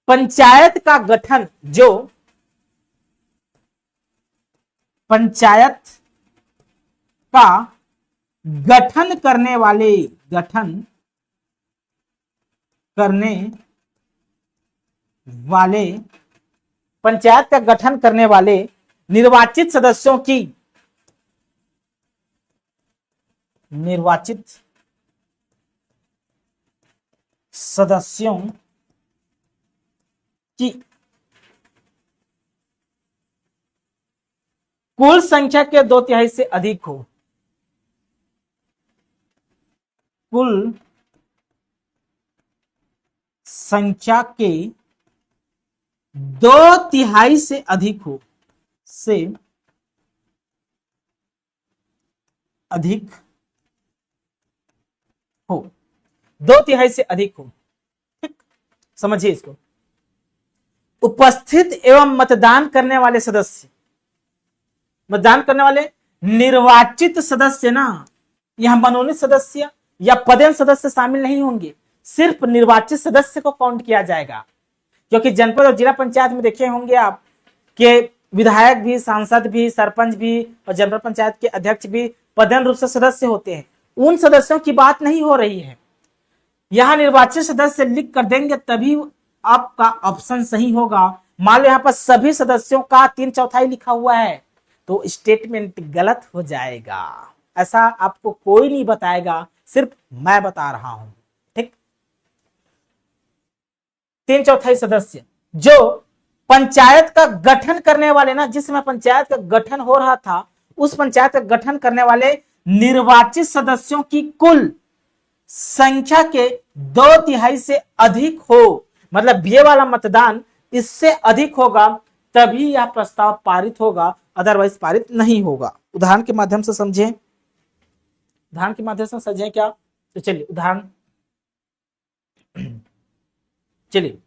पंचायत का गठन, जो पंचायत का गठन करने वाले, गठन करने वाले, पंचायत का गठन करने वाले निर्वाचित सदस्यों की, निर्वाचित सदस्यों की कुल संख्या के 2/3 से अधिक हो, कुल संख्या के 2/3 से अधिक हो, से अधिक हो, 2/3 से अधिक हो। ठीक, समझिए इसको। उपस्थित एवं मतदान करने वाले सदस्य, मतदान करने वाले निर्वाचित सदस्य ना, यहां मनोनीत सदस्य या पदेन सदस्य शामिल नहीं होंगे, सिर्फ निर्वाचित सदस्य को काउंट किया जाएगा। क्योंकि जनपद और जिला पंचायत में देखे होंगे आप कि विधायक भी, सांसद भी, सरपंच भी और जनपद पंचायत के अध्यक्ष भी पदेन रूप से सदस्य होते हैं। उन सदस्यों की बात नहीं हो रही है। यहां निर्वाचित सदस्य लिख कर देंगे तभी आपका ऑप्शन सही होगा। मान लो यहां पर सभी सदस्यों का 3/4 लिखा हुआ है तो स्टेटमेंट गलत हो जाएगा। ऐसा आपको कोई नहीं बताएगा, सिर्फ मैं बता रहा हूं। ठीक, 3/4 सदस्य जो पंचायत का गठन करने वाले ना, जिस समय पंचायत का गठन हो रहा था उस पंचायत का गठन करने वाले निर्वाचित सदस्यों की कुल संख्या के 2/3 से अधिक हो, मतलब ये वाला मतदान इससे अधिक होगा तभी यह प्रस्ताव पारित होगा, अदरवाइज पारित नहीं होगा। उदाहरण के माध्यम से समझे, उदाहरण के माध्यम से समझे क्या? तो चलिए उदाहरण, चलिए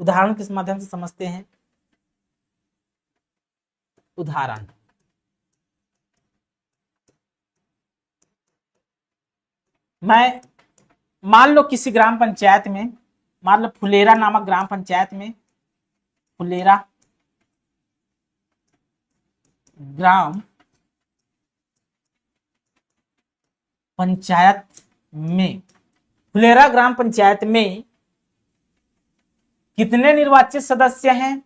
उदाहरण किस माध्यम से समझते हैं। उदाहरण, मैं मान लो किसी ग्राम पंचायत में, मान लो फुलेरा नामक ग्राम पंचायत में, फुलेरा ग्राम पंचायत में, फुलेरा ग्राम पंचायत में कितने निर्वाचित सदस्य हैं?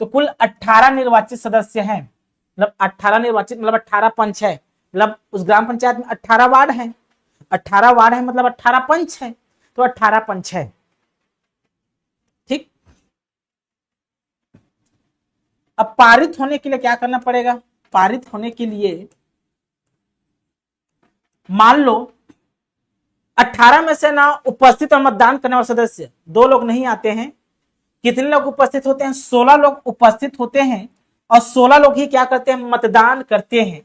तो कुल 18 निर्वाचित सदस्य हैं। मतलब 18 निर्वाचित मतलब 18 पंच है। मतलब उस ग्राम पंचायत में 18 वार्ड हैं, 18 वार्ड है मतलब 18 पंच है, तो 18 पंच है। ठीक, अब पारित होने के लिए क्या करना पड़ेगा? पारित होने के लिए मान लो 18 में से ना उपस्थित और मतदान करने वाले सदस्य 2 लोग नहीं आते हैं। कितने लोग उपस्थित होते हैं? 16 लोग उपस्थित होते हैं और 16 लोग ही क्या करते हैं? मतदान करते हैं।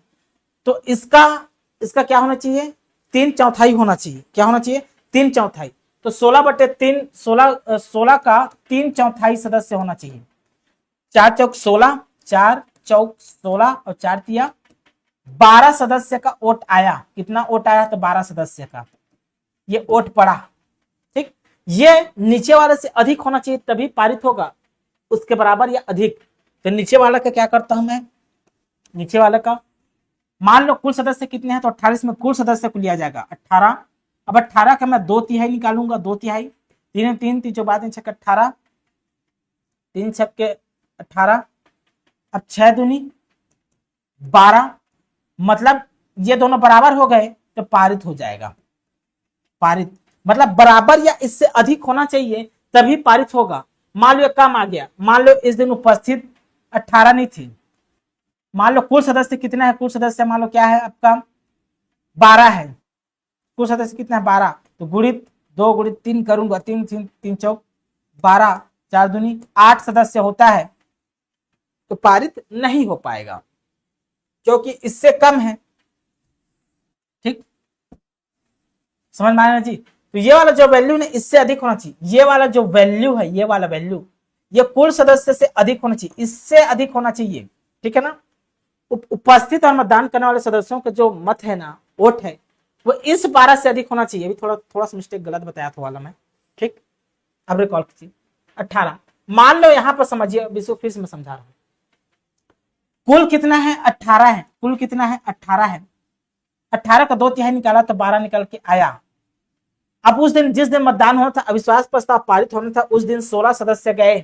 तो इसका क्या होना चाहिए? 3/4 होना चाहिए। क्या होना चाहिए? 3/4। तो 16/3, 16 का 3/4 सदस्य होना चाहिए। 4 चौक 16, 4 चौक 16 और 4 तिया 12 सदस्य का वोट आया। कितना वोट आया? तो 12 सदस्य का ये वोट पड़ा। ठीक, ये नीचे वाले से अधिक होना चाहिए तभी पारित होगा, उसके बराबर या अधिक। तो नीचे वाला का क्या करता हूं मैं? नीचे वाले का मान लो कुल सदस्य कितने हैं? तो 28 में कुल सदस्य को लिया जाएगा 18। अब 18 का मैं 2/3 निकालूंगा, 2/3, 3 3 3 4 3 6 18, 3 6 18। अब 6 दूनी 12, मतलब ये दोनों बराबर हो गए तो पारित हो जाएगा। पारित मतलब बराबर या इससे अधिक होना चाहिए तभी पारित होगा। मान लो कम आ गया, मान लो इस दिन उपस्थित 18 नहीं थी, मान लो कुल सदस्य कितना है? कुल सदस्य मान लो क्या है आपका? 12 है। कुल सदस्य कितना है? 12। तो गुणित 2 गुणित 3 करूंगा, 3 3 3 चौक 12, 4 दूनी 8 सदस्य होता है तो पारित नहीं हो पाएगा क्योंकि इससे कम है। ठीक, समझ में आया जी? तो ये वाला जो वैल्यू है इससे अधिक होना चाहिए। ये वाला जो वैल्यू है, ये वाला वैल्यू, ये कुल सदस्य से अधिक होना चाहिए, इससे अधिक होना चाहिए। ठीक है ना? उपस्थित और मतदान करने वाले सदस्यों का जो मत है ना, वोट है, वो इस 12 से अधिक होना चाहिए। अभी थोड़ा थोड़ा सा मिस्टेक गलत बताया था वाला मैं, ठीक। अब रिकॉल कीजिए 18। मान लो यहां पर समझिए, विश्व फिर से मैं समझा रहा हूं। कुल कितना है? 18 है। कुल कितना है? 18 है। 18 का 2/3 निकाला तो 12 निकल के आया। अब उस दिन जिस दिन मतदान होना था, अविश्वास प्रस्ताव पारित होना था, उस दिन 16 सदस्य गए,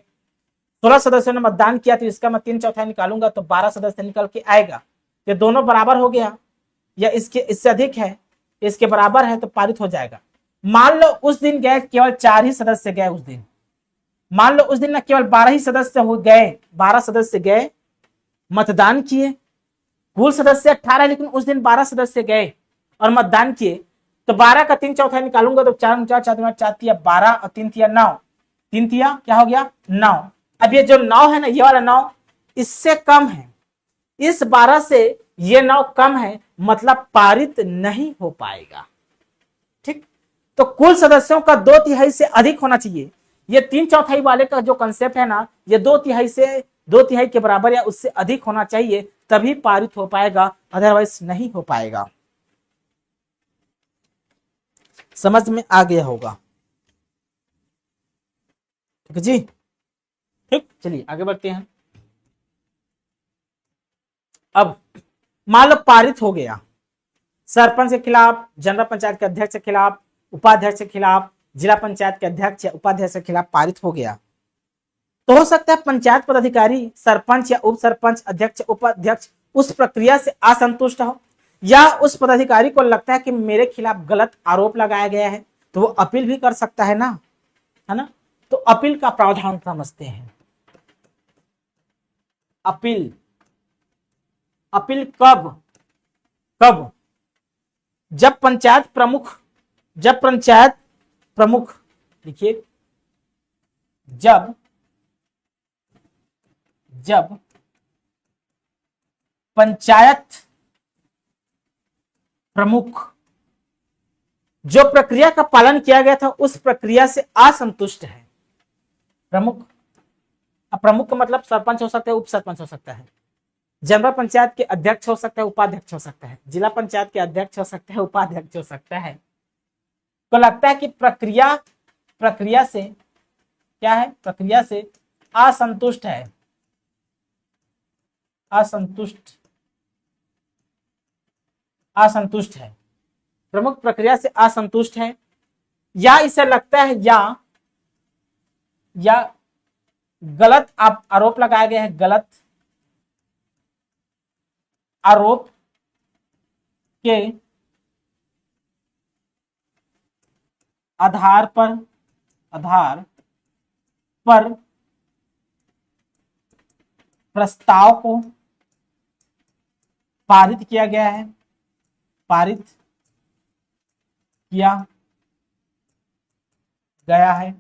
16 सदस्यों ने मतदान किया, तो इसका मैं 3/4 निकालूंगा तो 12 सदस्य निकल के आएगा। ये दोनों बराबर हो गया, या इससे अधिक है, इसके बराबर है तो पारित हो जाएगा। मान लो उस दिन गए केवल 4 ही सदस्य गए उस दिन। मान लो उस दिन ना केवल 12 ही सदस्य हो गए, 12 सदस्य गए मतदान किए। कुल सदस्य 18, लेकिन उस दिन 12 सदस्य गए और मतदान किए, तो 12 का 3/4 निकालूंगा तो 4 4 4 4 तिया 12 और 3 तिया 9, 3 तिया क्या हो गया? 9। अब ये जो 9 है ना, ये वाला 9 इससे कम है, इस 12 से ये 9 कम है, मतलब पारित नहीं हो पाएगा, ठीक। तो कुल सदस्यों का 2/3 से अधिक होना चाहिए। ये 3/4 वाले का जो कंसेप्ट है ना, ये 2/3 के बराबर या उससे अधिक होना चाहिए, तभी पारित हो पाएगा, अदरवाइज नहीं हो पाएगा। समझ में आ गया होगा, ठीक है जी? ठीक, चलिए आगे बढ़ते हैं। अब मान लो पारित हो गया, सरपंच के खिलाफ, जनरल पंचायत के अध्यक्ष के खिलाफ, उपाध्यक्ष के खिलाफ, जिला पंचायत के अध्यक्ष या उपाध्यक्ष के खिलाफ पारित हो गया, तो हो सकता है पंचायत पदाधिकारी, सरपंच या उप सरपंच, अध्यक्ष, उपाध्यक्ष उस प्रक्रिया से असंतुष्ट हो, या उस पदाधिकारी को लगता है कि मेरे खिलाफ गलत आरोप लगाया गया है, तो वो अपील भी कर सकता है ना, है ना। तो अपील का प्रावधान समझते हैं। अपील, अपील कब कब? जब पंचायत प्रमुख लिखिए, जब पंचायत प्रमुख जो प्रक्रिया का पालन किया गया था उस प्रक्रिया से असंतुष्ट है। प्रमुख, अब प्रमुख का मतलब सरपंच हो सकता है, उप सरपंच हो सकता है, जनरल पंचायत के अध्यक्ष हो सकता है, उपाध्यक्ष हो सकता है, जिला पंचायत के अध्यक्ष हो सकता है, उपाध्यक्ष हो सकता है। तो लगता है कि प्रक्रिया से क्या है? प्रक्रिया से असंतुष्ट है, असंतुष्ट है, प्रमुख प्रक्रिया से असंतुष्ट है, या इसे लगता है या गलत आरोप लगाए गए हैं, गलत आरोप के आधार पर प्रस्ताव को पारित किया गया है, पारित किया गया है।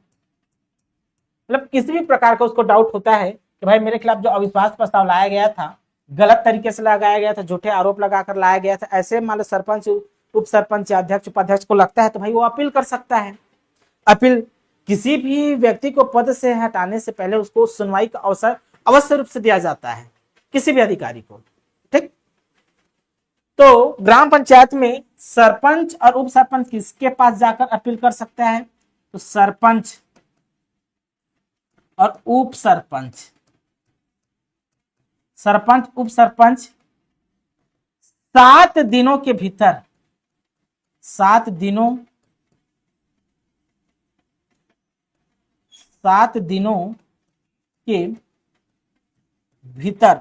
मतलब किसी भी प्रकार का उसको डाउट होता है कि भाई मेरे खिलाफ जो अविश्वास प्रस्ताव लाया गया था गलत तरीके से लगाया गया था, झूठे आरोप लगाकर लाया गया था, ऐसे मान लो सरपंच, उप सरपंच, अध्यक्ष, उपाध्यक्ष को लगता है तो भाई वो अपील कर सकता है। अपील किसी भी व्यक्ति को पद से हटाने से पहले उसको सुनवाई का अवसर अवश्य रूप से दिया जाता है, किसी भी अधिकारी को, ठीक। तो ग्राम पंचायत में सरपंच और उप सरपंच किसके पास जाकर अपील कर सकता है? तो सरपंच और उप सरपंच, सरपंच उप सरपंच 7 दिनों के भीतर, 7 दिनों के भीतर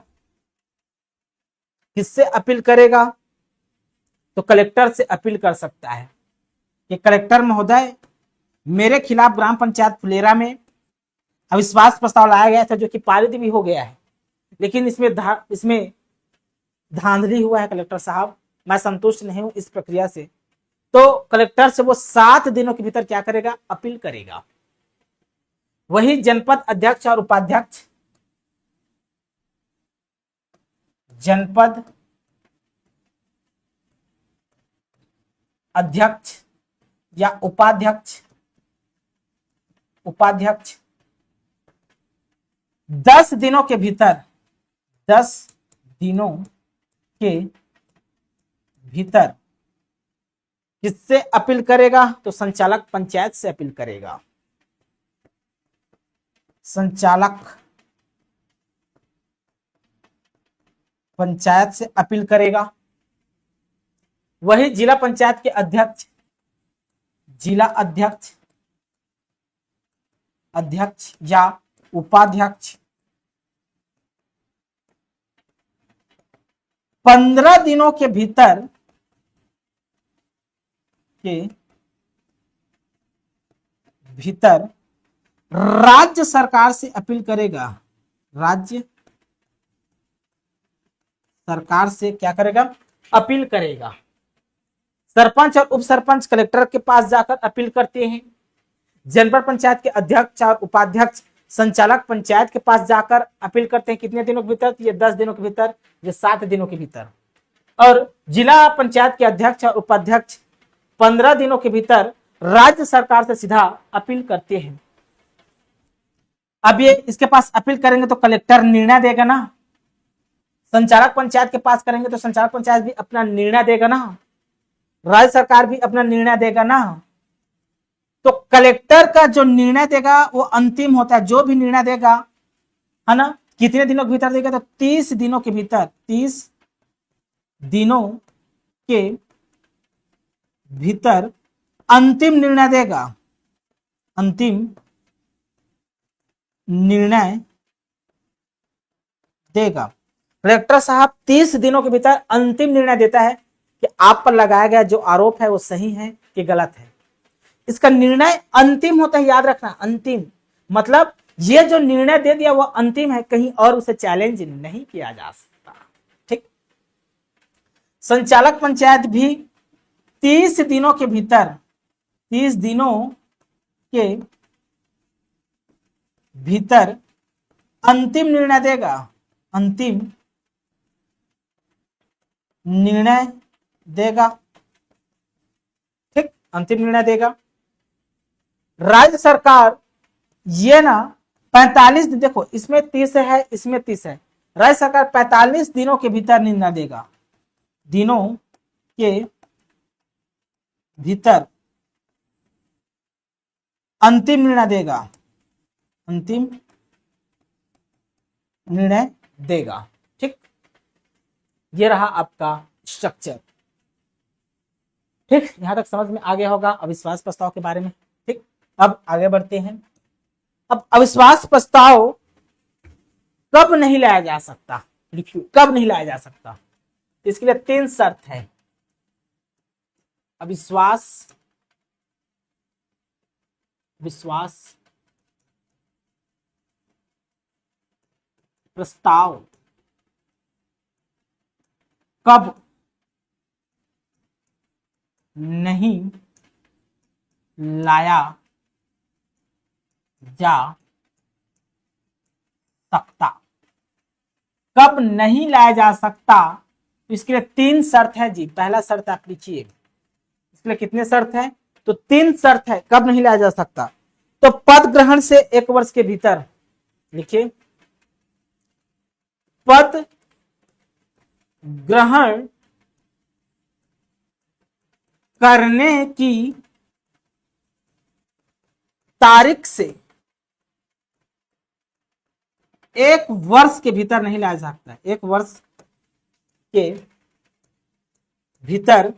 किससे अपील करेगा? तो कलेक्टर से अपील कर सकता है कि कलेक्टर महोदय, मेरे खिलाफ ग्राम पंचायत फुलेरा में अविश्वास प्रस्ताव लाया गया था जो कि पारित भी हो गया है, लेकिन इसमें धांधली हुआ है कलेक्टर साहब, मैं संतुष्ट नहीं हूं इस प्रक्रिया से। तो कलेक्टर से वो 7 दिनों के भीतर क्या करेगा? अपील करेगा। वही जनपद अध्यक्ष और उपाध्यक्ष, जनपद अध्यक्ष या उपाध्यक्ष 10 दिनों के भीतर, 10 दिनों के भीतर किससे अपील करेगा? तो संचालक पंचायत से अपील करेगा। संचालक पंचायत से अपील करेगा। वही जिला पंचायत के अध्यक्ष, जिला अध्यक्ष, अध्यक्ष या उपाध्यक्ष 15 दिनों के भीतर राज्य सरकार से अपील करेगा। राज्य सरकार से क्या करेगा? अपील करेगा। सरपंच और उप सरपंच कलेक्टर के पास जाकर अपील करते हैं। जनपद पंचायत के अध्यक्ष और उपाध्यक्ष संचालक पंचायत के पास जाकर अपील करते हैं। कितने दिनों के भीतर? ये 10 दिनों के भीतर, ये 7 दिनों के भीतर। और जिला पंचायत के अध्यक्ष और उपाध्यक्ष 15 दिनों के भीतर राज्य सरकार से सीधा अपील करते हैं। अब ये इसके पास अपील करेंगे तो कलेक्टर निर्णय देगा ना, संचालक पंचायत के पास करेंगे तो संचालक पंचायत भी अपना निर्णय देगा ना, राज्य सरकार भी अपना निर्णय देगा ना। तो कलेक्टर का जो निर्णय देगा वो अंतिम होता है। जो भी निर्णय देगा, है ना, कितने दिनों के भीतर देगा? तो 30 दिनों के भीतर, 30 दिनों के भीतर अंतिम निर्णय देगा। अंतिम निर्णय देगा। कलेक्टर साहब 30 दिनों के भीतर अंतिम निर्णय देता है कि आप पर लगाया गया जो आरोप है वो सही है कि गलत है। इसका निर्णय अंतिम होता है, याद रखना, अंतिम मतलब ये जो निर्णय दे दिया वो अंतिम है, कहीं और उसे चैलेंज नहीं किया जा सकता। ठीक। संचालक पंचायत भी 30 दिनों के भीतर, 30 दिनों के भीतर अंतिम निर्णय देगा। अंतिम निर्णय देगा। ठीक, अंतिम निर्णय देगा। राज्य सरकार ये ना 45 दिन, देखो इसमें 30 है, इसमें 30 है, राज्य सरकार 45 दिनों के भीतर निर्णय देगा। दिनों के भीतर अंतिम निर्णय देगा। अंतिम निर्णय देगा। ठीक, ये रहा आपका स्ट्रक्चर। ठीक, यहां तक समझ में आ गया होगा अविश्वास प्रस्ताव के बारे में। ठीक, अब आगे बढ़ते हैं। अब अविश्वास प्रस्ताव कब नहीं लाया जा सकता? लिखिए, कब नहीं लाया जा सकता? इसके लिए 3 शर्त है। अविश्वास प्रस्ताव कब नहीं लाया जा सकता? कब नहीं लाया जा सकता? तो इसके लिए 3 शर्त है जी। पहला शर्त आप लिखिए, इसके लिए कितने शर्त है? तो 3 शर्त है कब नहीं लाया जा सकता। तो पद ग्रहण से 1 वर्ष के भीतर, लिखिए, पद ग्रहण करने की तारीख से 1 वर्ष के भीतर नहीं लाया जा सकता। 1 वर्ष के भीतर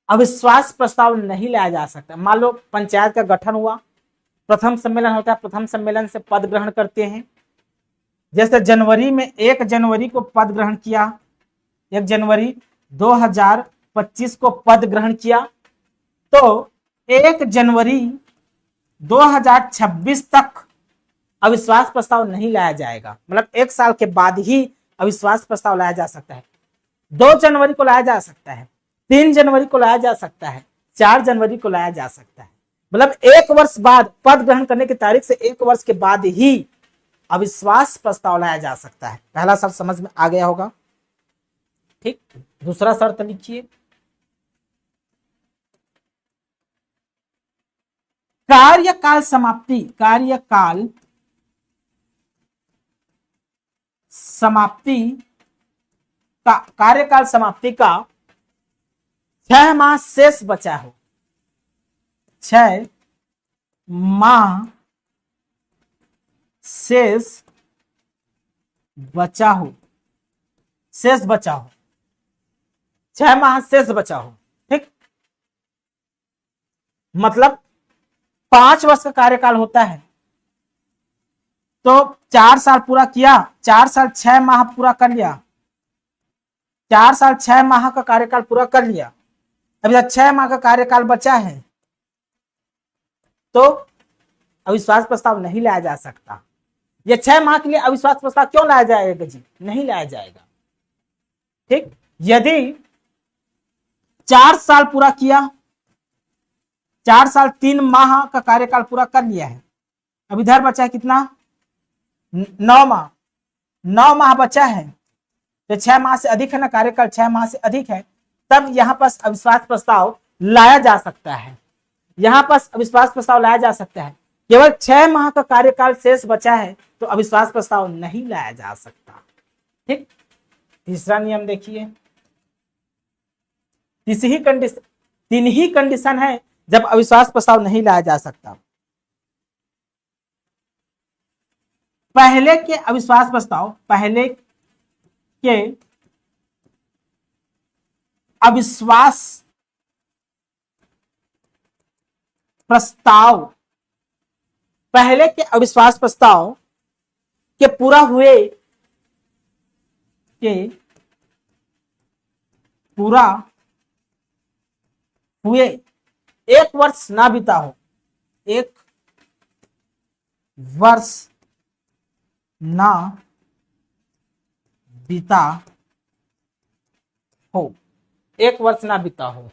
अविश्वास प्रस्ताव नहीं लाया जा सकता। मान लो पंचायत का गठन हुआ, प्रथम सम्मेलन होता है, प्रथम सम्मेलन से पद ग्रहण करते हैं। जैसे जनवरी में 1 जनवरी को पद ग्रहण किया, 1 जनवरी 2025 को पद ग्रहण किया, तो 1 जनवरी 2026 तक अविश्वास प्रस्ताव नहीं लाया जाएगा। मतलब 1 साल के बाद ही अविश्वास प्रस्ताव लाया जा सकता है। 2 जनवरी को लाया जा सकता है, 3 जनवरी को लाया जा सकता है, 4 जनवरी को लाया जा सकता है। मतलब 1 वर्ष बाद, पद ग्रहण करने की तारीख से 1 वर्ष के बाद ही अविश्वास प्रस्ताव लाया जा सकता है। पहला शर्त समझ में आ गया होगा। ठीक, दूसरा शर्त लिखिए, कार्यकाल समाप्ति, कार्यकाल समाप्ति का, कार्यकाल समाप्ति का 6 माह शेष बचा हो, 6 माह शेष बचा हो, शेष बचा हो, 6 माह शेष बचा हो, ठीक। मतलब 5 वर्ष का कार्यकाल होता है, तो 4 साल पूरा किया, 4 साल 6 माह पूरा कर लिया, 4 साल 6 माह का कार्यकाल पूरा कर लिया। अभी 6 माह का कार्यकाल बचा है, तो अविश्वास प्रस्ताव नहीं लाया जा सकता। ये 6 माह के लिए अविश्वास प्रस्ताव क्यों लाया जाएगा जी? नहीं लाया जाएगा, ठीक। यदि 4 साल पूरा किया, 4 साल 3 माह का कार्यकाल पूरा कर लिया है, अब इधर बचा है कितना? 9 माह, 9 माह बचा है, तो 6 माह से अधिक है ना, कार्यकाल 6 माह से अधिक है, तब यहां पर अविश्वास प्रस्ताव लाया जा सकता है। यहां पर अविश्वास प्रस्ताव लाया जा सकता है। केवल 6 माह का कार्यकाल शेष बचा है, तो अविश्वास प्रस्ताव नहीं लाया जा सकता, ठीक। तीसरा नियम देखिए, तीन ही कंडीशन है जब अविश्वास प्रस्ताव नहीं लाया जा सकता। पहले के अविश्वास प्रस्ताव, पहले के अविश्वास प्रस्ताव, पहले के अविश्वास प्रस्ताव के पूरा हुए, के पूरा हुए 1 वर्ष ना बीता हो, 1 वर्ष ना बीता हो, 1 वर्ष ना बीता हो,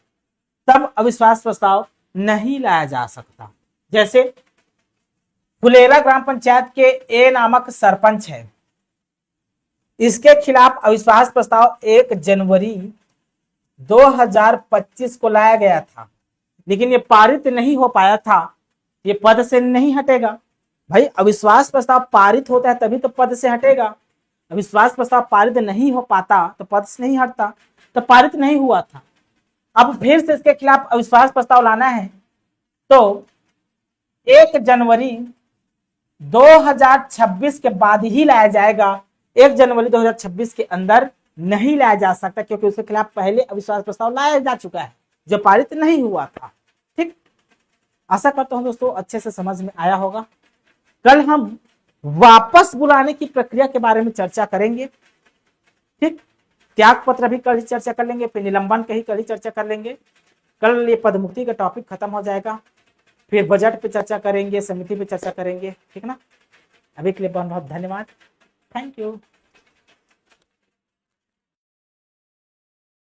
तब अविश्वास प्रस्ताव नहीं लाया जा सकता। जैसे फुलेरा ग्राम पंचायत के ए नामक सरपंच है, इसके खिलाफ अविश्वास प्रस्ताव 1 जनवरी 2025 को लाया गया था, लेकिन ये पारित नहीं हो पाया था। ये पद से नहीं हटेगा भाई, अविश्वास प्रस्ताव पारित होता है तभी तो पद से हटेगा। अविश्वास प्रस्ताव पारित नहीं हो पाता तो पद से नहीं हटता, तो पारित नहीं हुआ था। अब फिर से इसके खिलाफ अविश्वास प्रस्ताव लाना है, तो 1 जनवरी 2026 के बाद ही लाया जाएगा। 1 जनवरी 2026 के अंदर नहीं लाया जा सकता, क्योंकि उसके खिलाफ पहले अविश्वास प्रस्ताव लाया जा चुका है जो पारित नहीं हुआ था, ठीक। आशा करता हूं दोस्तों अच्छे से समझ में आया होगा। कल हम वापस बुलाने की प्रक्रिया के बारे में चर्चा करेंगे, ठीक। त्याग पत्र भी कल ही चर्चा कर लेंगे, फिर निलंबन का ही कल ही चर्चा कर लेंगे। कल ये पदमुक्ति का टॉपिक खत्म हो जाएगा, फिर बजट पे चर्चा करेंगे, समिति पे चर्चा करेंगे, ठीक ना। अभी के लिए बहुत बहुत धन्यवाद, थैंक यू।